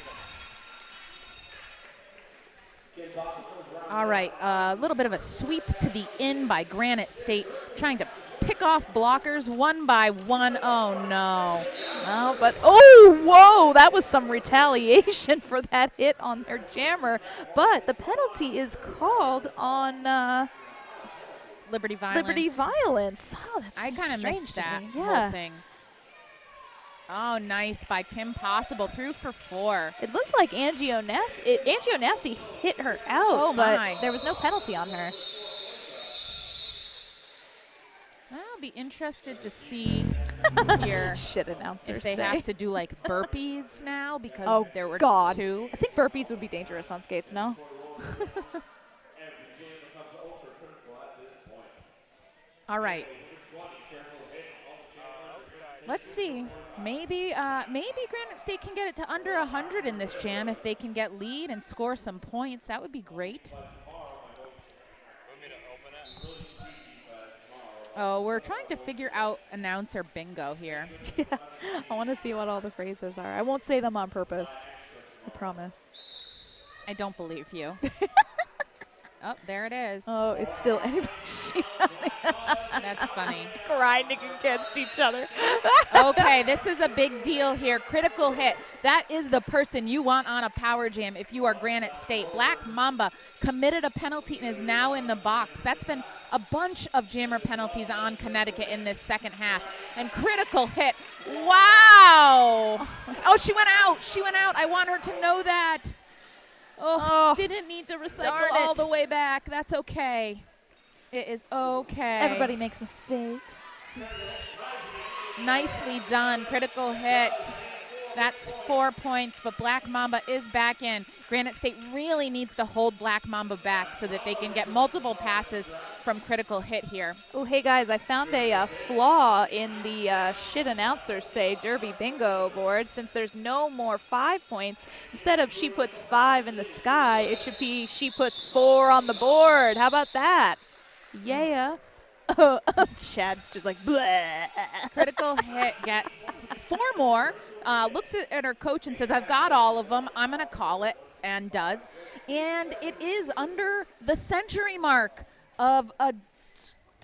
All right, a little bit of a sweep to the in by Granite State, trying to pick off blockers one by one. Oh, no. Oh, but, oh, whoa, that was some retaliation for that hit on their jammer. But the penalty is called on Liberty Violence. Liberty Violence. Oh, that's I kind of strange missed to that me. whole thing. Oh, nice by Kim Possible, through for 4. It looked like Angie O'Nasty hit her out, Oh, but my. there was no penalty on her. Well, I'll be interested to see here Shit announcers if they say. have to do like burpees now because Oh, there were God. 2. I think burpees would be dangerous on skates, no? All right. Let's see. Maybe Granite State can get it to under 100 in this jam if they can get lead and score some points. That would be great. Oh, we're trying to figure out announcer bingo here. Yeah. I want to see what all the phrases are. I won't say them on purpose. I promise. I don't believe you. Oh, there it is. Oh, it's still anybody That's funny. grinding against each other. Okay, this is a big deal here. Critical hit. That is the person you want on a power jam if you are Granite State. Black Mamba committed a penalty and is now in the box. That's been a bunch of jammer penalties on Connecticut in this second half. And critical hit. Wow. Oh, she went out. She went out. I want her to know that. Oh, didn't need to recycle all the way back. That's okay. It is okay. Everybody makes mistakes. Nicely done. Critical hit. That's 4 points, but Black Mamba is back in. Granite State really needs to hold Black Mamba back so that they can get multiple passes from critical hit here. Oh, hey guys, I found a flaw in the shit announcers say Derby bingo board. Since there's no more 5 points, instead of she puts 5 in the sky, it should be she puts 4 on the board. How about that? Yeah. Chad's just like, bleh. Critical hit gets 4 more, looks at her coach and says, I've got all of them. I'm going to call it, and does. And it is under the century mark of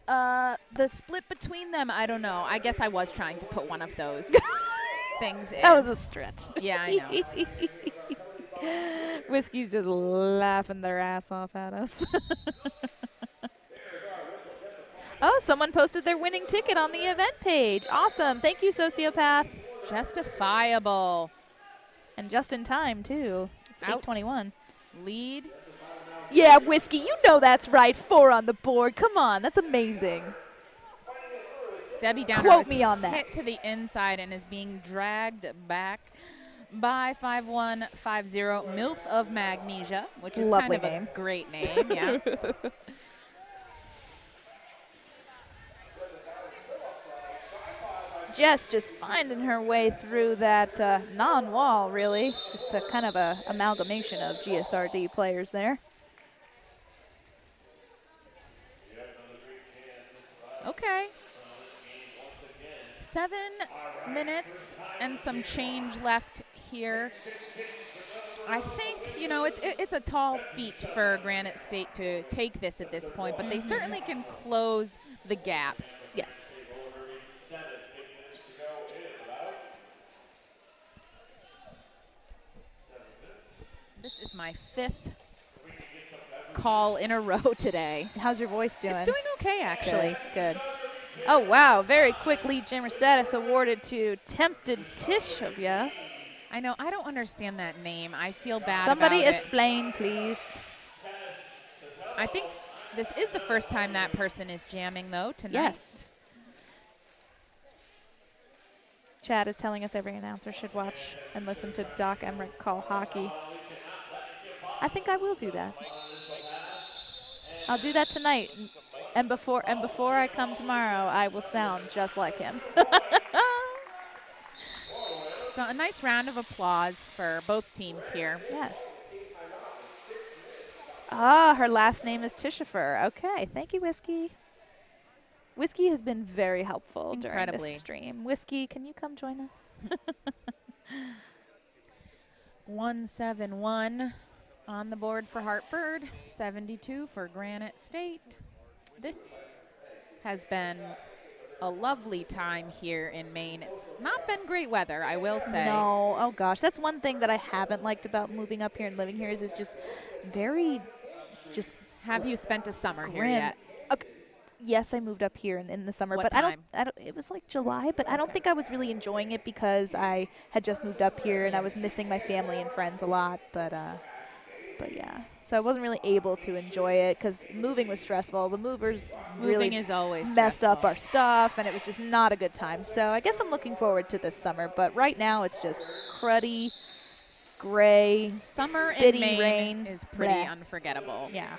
the split between them. I don't know. I guess I was trying to put one of those things in. That was a stretch. Yeah, I know. Whiskey's just laughing their ass off at us. Oh, someone posted their winning ticket on the event page. Awesome. Thank you, Sociopath. Justifiable. And just in time, too. It's Out. 8:21. Lead. Yeah, Whiskey, you know that's right. 4 on the board. Come on, that's amazing. Debbie Downer Quote was me on that. hit to the inside and is being dragged back by 5150 MILF of Magnesia, which is Lovely kind of name. a great name. Yeah. Jess just finding her way through that non-wall, really. Just a kind of a amalgamation of GSRD players there. Okay. 7 minutes and some change left here. I think, you know, it's a tall feat for Granite State to take this at this point, but they certainly can close the gap. Yes. This is my 5th call in a row today. How's your voice doing? It's doing okay, actually. Good. Oh, wow. Very quick lead jammer status awarded to Tempted Tishovia. I know. I don't understand that name. I feel bad Somebody about it. explain, please. I think this is the first time that person is jamming, though, tonight. Yes. Chad is telling us every announcer should watch and listen to Doc Emmerich call hockey. I think I will do that. I'll do that tonight. And before I come tomorrow, I will sound just like him. So a nice round of applause for both teams here. Yes. Ah, her last name is Tishofer. Okay, thank you, Whiskey. Whiskey has been very helpful during Incredibly. this stream. Whiskey, can you come join us? 171 on the board for Hartford, 72 for Granite State. This has been a lovely time here in Maine. It's not been great weather, I will say. No, oh gosh, that's one thing that I haven't liked about moving up here and living here is it's just very, just Have you spent a summer here grim. yet? Okay. Yes, I moved up here in the summer, What but I time? don't. It was like July, but I don't think I was really enjoying it because I had just moved up here and I was missing my family and friends a lot. But But yeah, so I wasn't really able to enjoy it because moving was stressful. The movers really Moving is always messed up stressful. our stuff, and it was just not a good time. So I guess I'm looking forward to this summer. But right now it's just cruddy, gray, Summer spitty in Maine rain. is pretty Bleh. unforgettable. Yeah.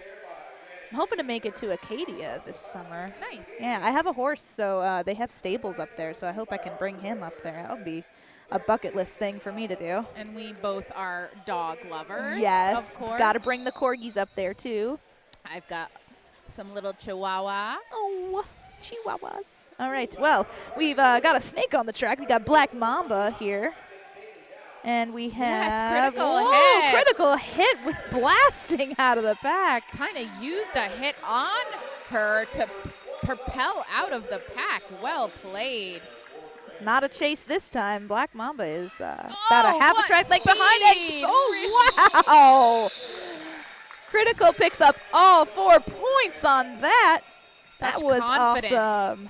I'm hoping to make it to Acadia this summer. Nice. Yeah, I have a horse, so they have stables up there, so I hope I can bring him up there. That would be a bucket list thing for me to do. And we both are dog lovers. Yes, Of course. got to bring the corgis up there too. I've got some little chihuahua. Oh, chihuahuas. All right, well, we've got a snake on the track. We got Black Mamba here. And we have critical hit. critical hit with blasting out of the pack. Kind of used a hit on her to propel out of the pack. Well played. It's not a chase this time. Black Mamba is about a half a what track length behind speed. it. Oh, wow. Critical picks up all 4 points on that. Such That was confidence. awesome.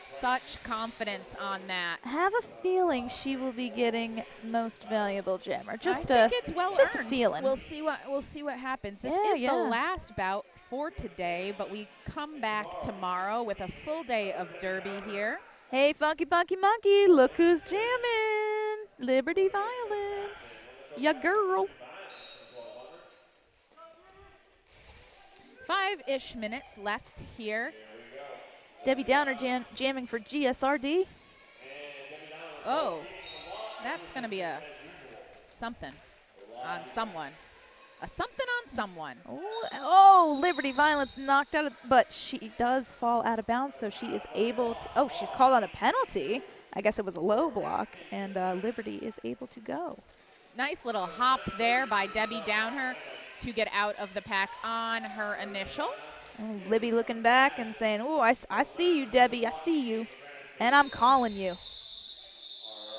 Such confidence on that. I have a feeling she will be getting most valuable jammer. Just I think it's well just earned. a feeling. We'll see what happens. This Yeah, is yeah. the last bout for today, but we come back tomorrow with a full day of Derby here. Hey, Funky Punky Monkey, look who's jamming. Liberty Violence. Ya girl. 5-ish minutes left here. Debbie Downer jamming for GSRD. Oh, that's going to be a something on someone. A something on someone. Oh, Liberty Violence knocked out, but she does fall out of bounds, so she is able to. Oh, she's called on a penalty. I guess it was a low block, and Liberty is able to go. Nice little hop there by Debbie Downer to get out of the pack on her initial. Oh, Libby looking back and saying, "Oh, I see you, Debbie. I see you, and I'm calling you."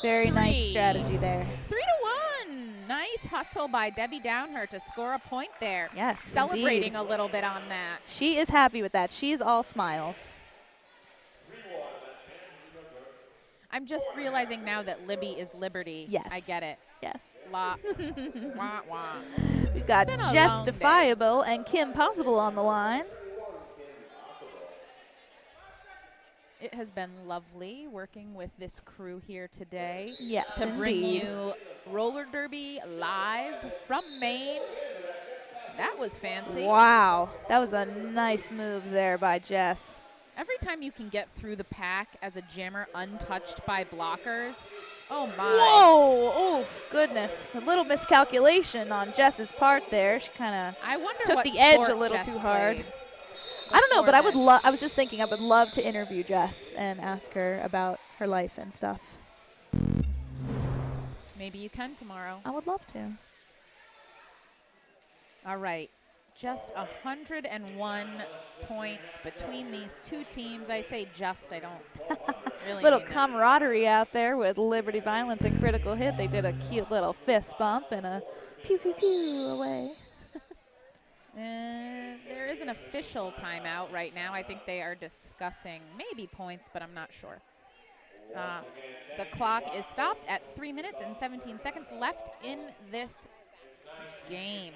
Very nice 3. strategy there. 3-1. Nice hustle by Debbie Downer to score a point there. Yes, Celebrating indeed. a little bit on that. She is happy with that. She's all smiles. I'm just realizing now that Libby is Liberty. Yes. I get it. Yes. Wah, wah. We've got been a long Justifiable and Kim Possible on the line. It has been lovely working with this crew here today. Yes, to bring indeed. you roller derby live from Maine. That was fancy. Wow, that was a nice move there by Jess. Every time you can get through the pack as a jammer untouched by blockers, oh my. Whoa! Oh goodness, a little miscalculation on Jess's part there. She kind of I wonder took what the edge sport a little Jess too hard. played I don't know, but before I this. I was just thinking I would love to interview Jess and ask her about her life and stuff. Maybe you can tomorrow. I would love to. All right. Just 101 points between these two teams. I say just, I don't really Little mean that. camaraderie out there with Liberty Violence and Critical Hit. They did a cute little fist bump and a pew pew pew away. There is an official timeout right now. I think they are discussing maybe points, but I'm not sure. The clock is stopped at 3 minutes and 17 seconds left in this game.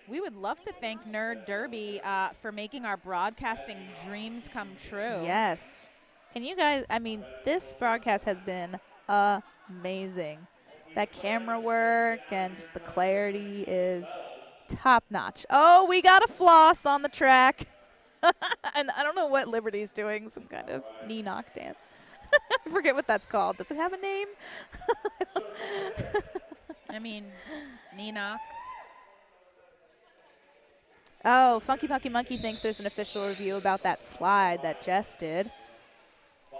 We would love to thank Nerd Derby for making our broadcasting dreams come true. Yes. Can you guys, I mean, this broadcast has been amazing. That camera work and just the clarity is top notch. Oh, we got a floss on the track. And I don't know what Liberty's doing, some kind of knee knock dance. I forget what that's called. Does it have a name? I mean, Nina. Oh, Funky Punky Monkey thinks there's an official review about that slide that Jess did. I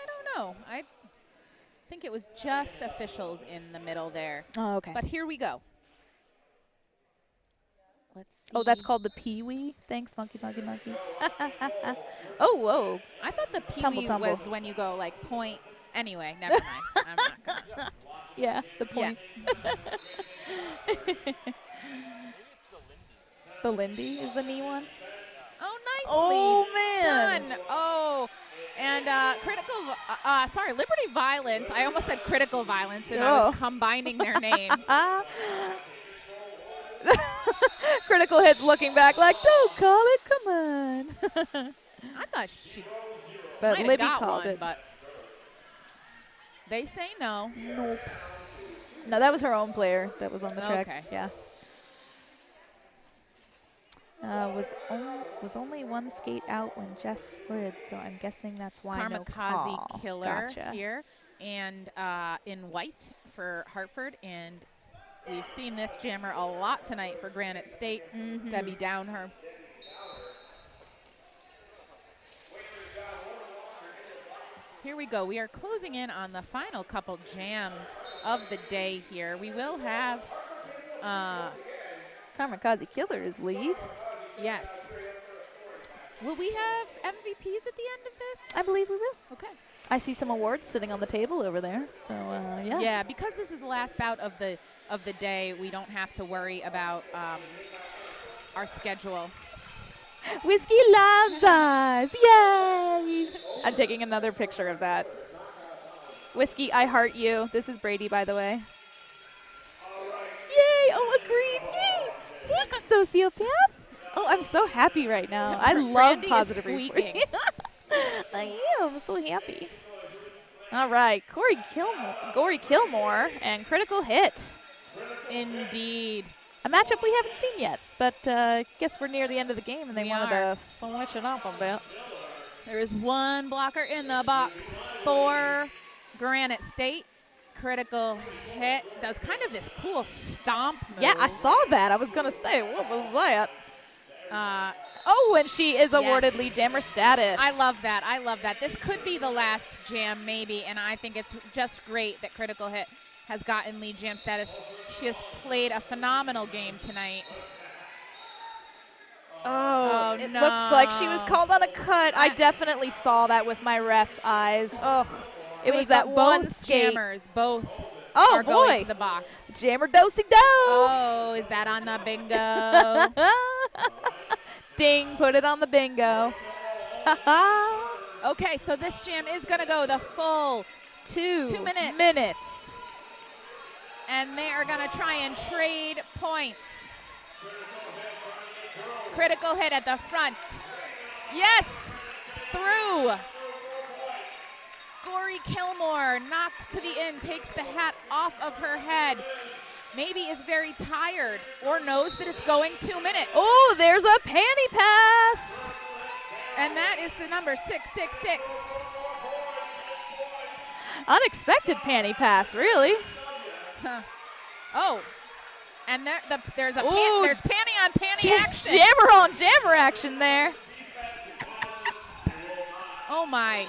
don't know. I think it was just officials in the middle there. Oh, okay. But here we go. Let's see. Oh, that's called the Pee-wee? Thanks, Funky Punky Monkey. Oh, whoa. I thought the Tumble, Pee-wee tumble. was when you go like point. Anyway, never mind. I'm not gonna. Yeah, the point. The Lindy is the knee one? Oh, nicely Oh, man. done. Oh, And Liberty Violence. I almost said Critical Violence, and I was combining their names. Critical Hit's looking back like, don't call it, come on. I thought she But might have Libby got called one, it. but they say no. Nope. No, that was her own player that was on the track. Okay. Yeah. Was only one skate out when Jess slid, so I'm guessing that's why no call. Kamikaze Killer Gotcha. here, and in white for Hartford, and we've seen this jammer a lot tonight for Granite State. Debbie Downer. Here we go. We are closing in on the final couple jams of the day here. We will have, Kamikaze Killer's lead. yes. Will we have MVPs at the end of this? I believe we will. Okay. I see some awards sitting on the table over there, so yeah. Yeah, because this is the last bout of the day, we don't have to worry about our schedule. Whiskey loves us! Yay! I'm taking another picture of that. Whiskey, I heart you. This is Brady, by the way. Yay! Oh, agreed! Yay! Thanks, sociopath! Oh, I'm so happy right now. I love Brandy positive is squeaking. I am so happy. All right, Gory Kilmore, and Critical Hit. Indeed. A matchup we haven't seen yet, but guess we're near the end of the game, and they We wanted are. to switch it up a bit. There is one blocker in the box for Granite State. Critical Hit does kind of this cool stomp move. Yeah, I saw that. I was going to say, what was that? Oh, and she is awarded lead jammer status. I love that. I love that. This could be the last jam, maybe, and I think it's just great that Critical Hit has gotten lead jam status. She has played a phenomenal game tonight. Oh, it no. looks like she was called on a cut. I definitely saw that with my ref eyes. Oh, it was that one both skate. jammers, both Oh, are going boy. to the box. Jammer dosing do. Oh, is that on the bingo? Ding, put it on the bingo. Okay, so this jam is going to go the full 2 minutes. minutes. And they are going to try and trade points. Critical Hit at the front. Yes, through. Gory Kilmore knocked to the end, takes the hat off of her head. Maybe is very tired or knows that it's going 2 minutes. Oh, there's a panty pass. And that is the number 666. Unexpected panty pass, really. Huh. Oh, and there's Ooh, there's panty on panty action. Jammer on jammer action there. Oh my,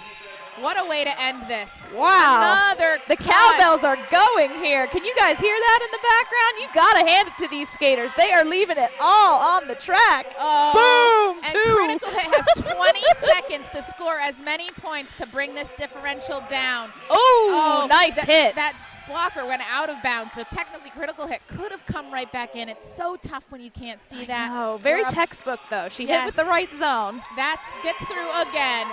what a way to end this. Wow. Another The cut. cowbells are going here. Can you guys hear that in the background? You gotta hand it to these skaters. They are leaving it all on the track. Oh, Boom, and 2. Critical Hit has 20 seconds to score as many points to bring this differential down. Oh, nice hit. That blocker went out of bounds, so technically Critical Hit could have come right back in. It's so tough when you can't see that. Oh, very Or a- textbook though. She hit Yes. with the right zone. That gets through again.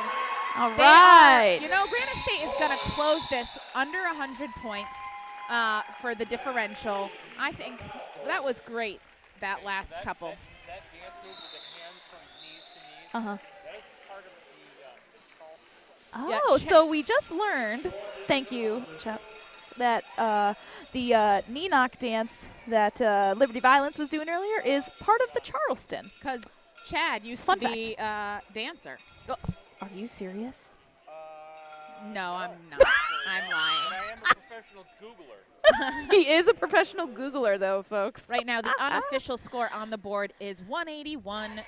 All They right. are, you know, Granite State is going to close this under 100 points for the differential. I think that was great, that last couple. That dance move with the hands from knees to knees, Uh-huh. that is part of the Oh, Yeah, so we just learned, thank you, Chuck, that the knee knock dance that Liberty Violence was doing earlier is part of the Charleston. Because Chad used Fun to be a dancer. Are you serious? No, I'm not. I'm lying. I am a professional Googler. He is a professional Googler, though, folks. Right now, the unofficial score on the board is 181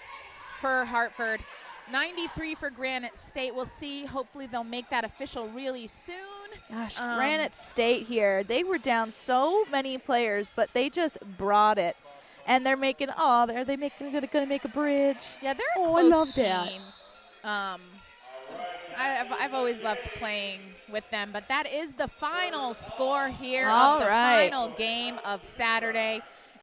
for Hartford, 93 for Granite State. We'll see. Hopefully, they'll make that official really soon. Gosh, Granite State here. They were down so many players, but they just brought it. And they're making, they're gonna make a bridge. Yeah, they're a Oh, I close love that. team. I've always loved playing with them, but that is the final score here All of the right. final game of Saturday.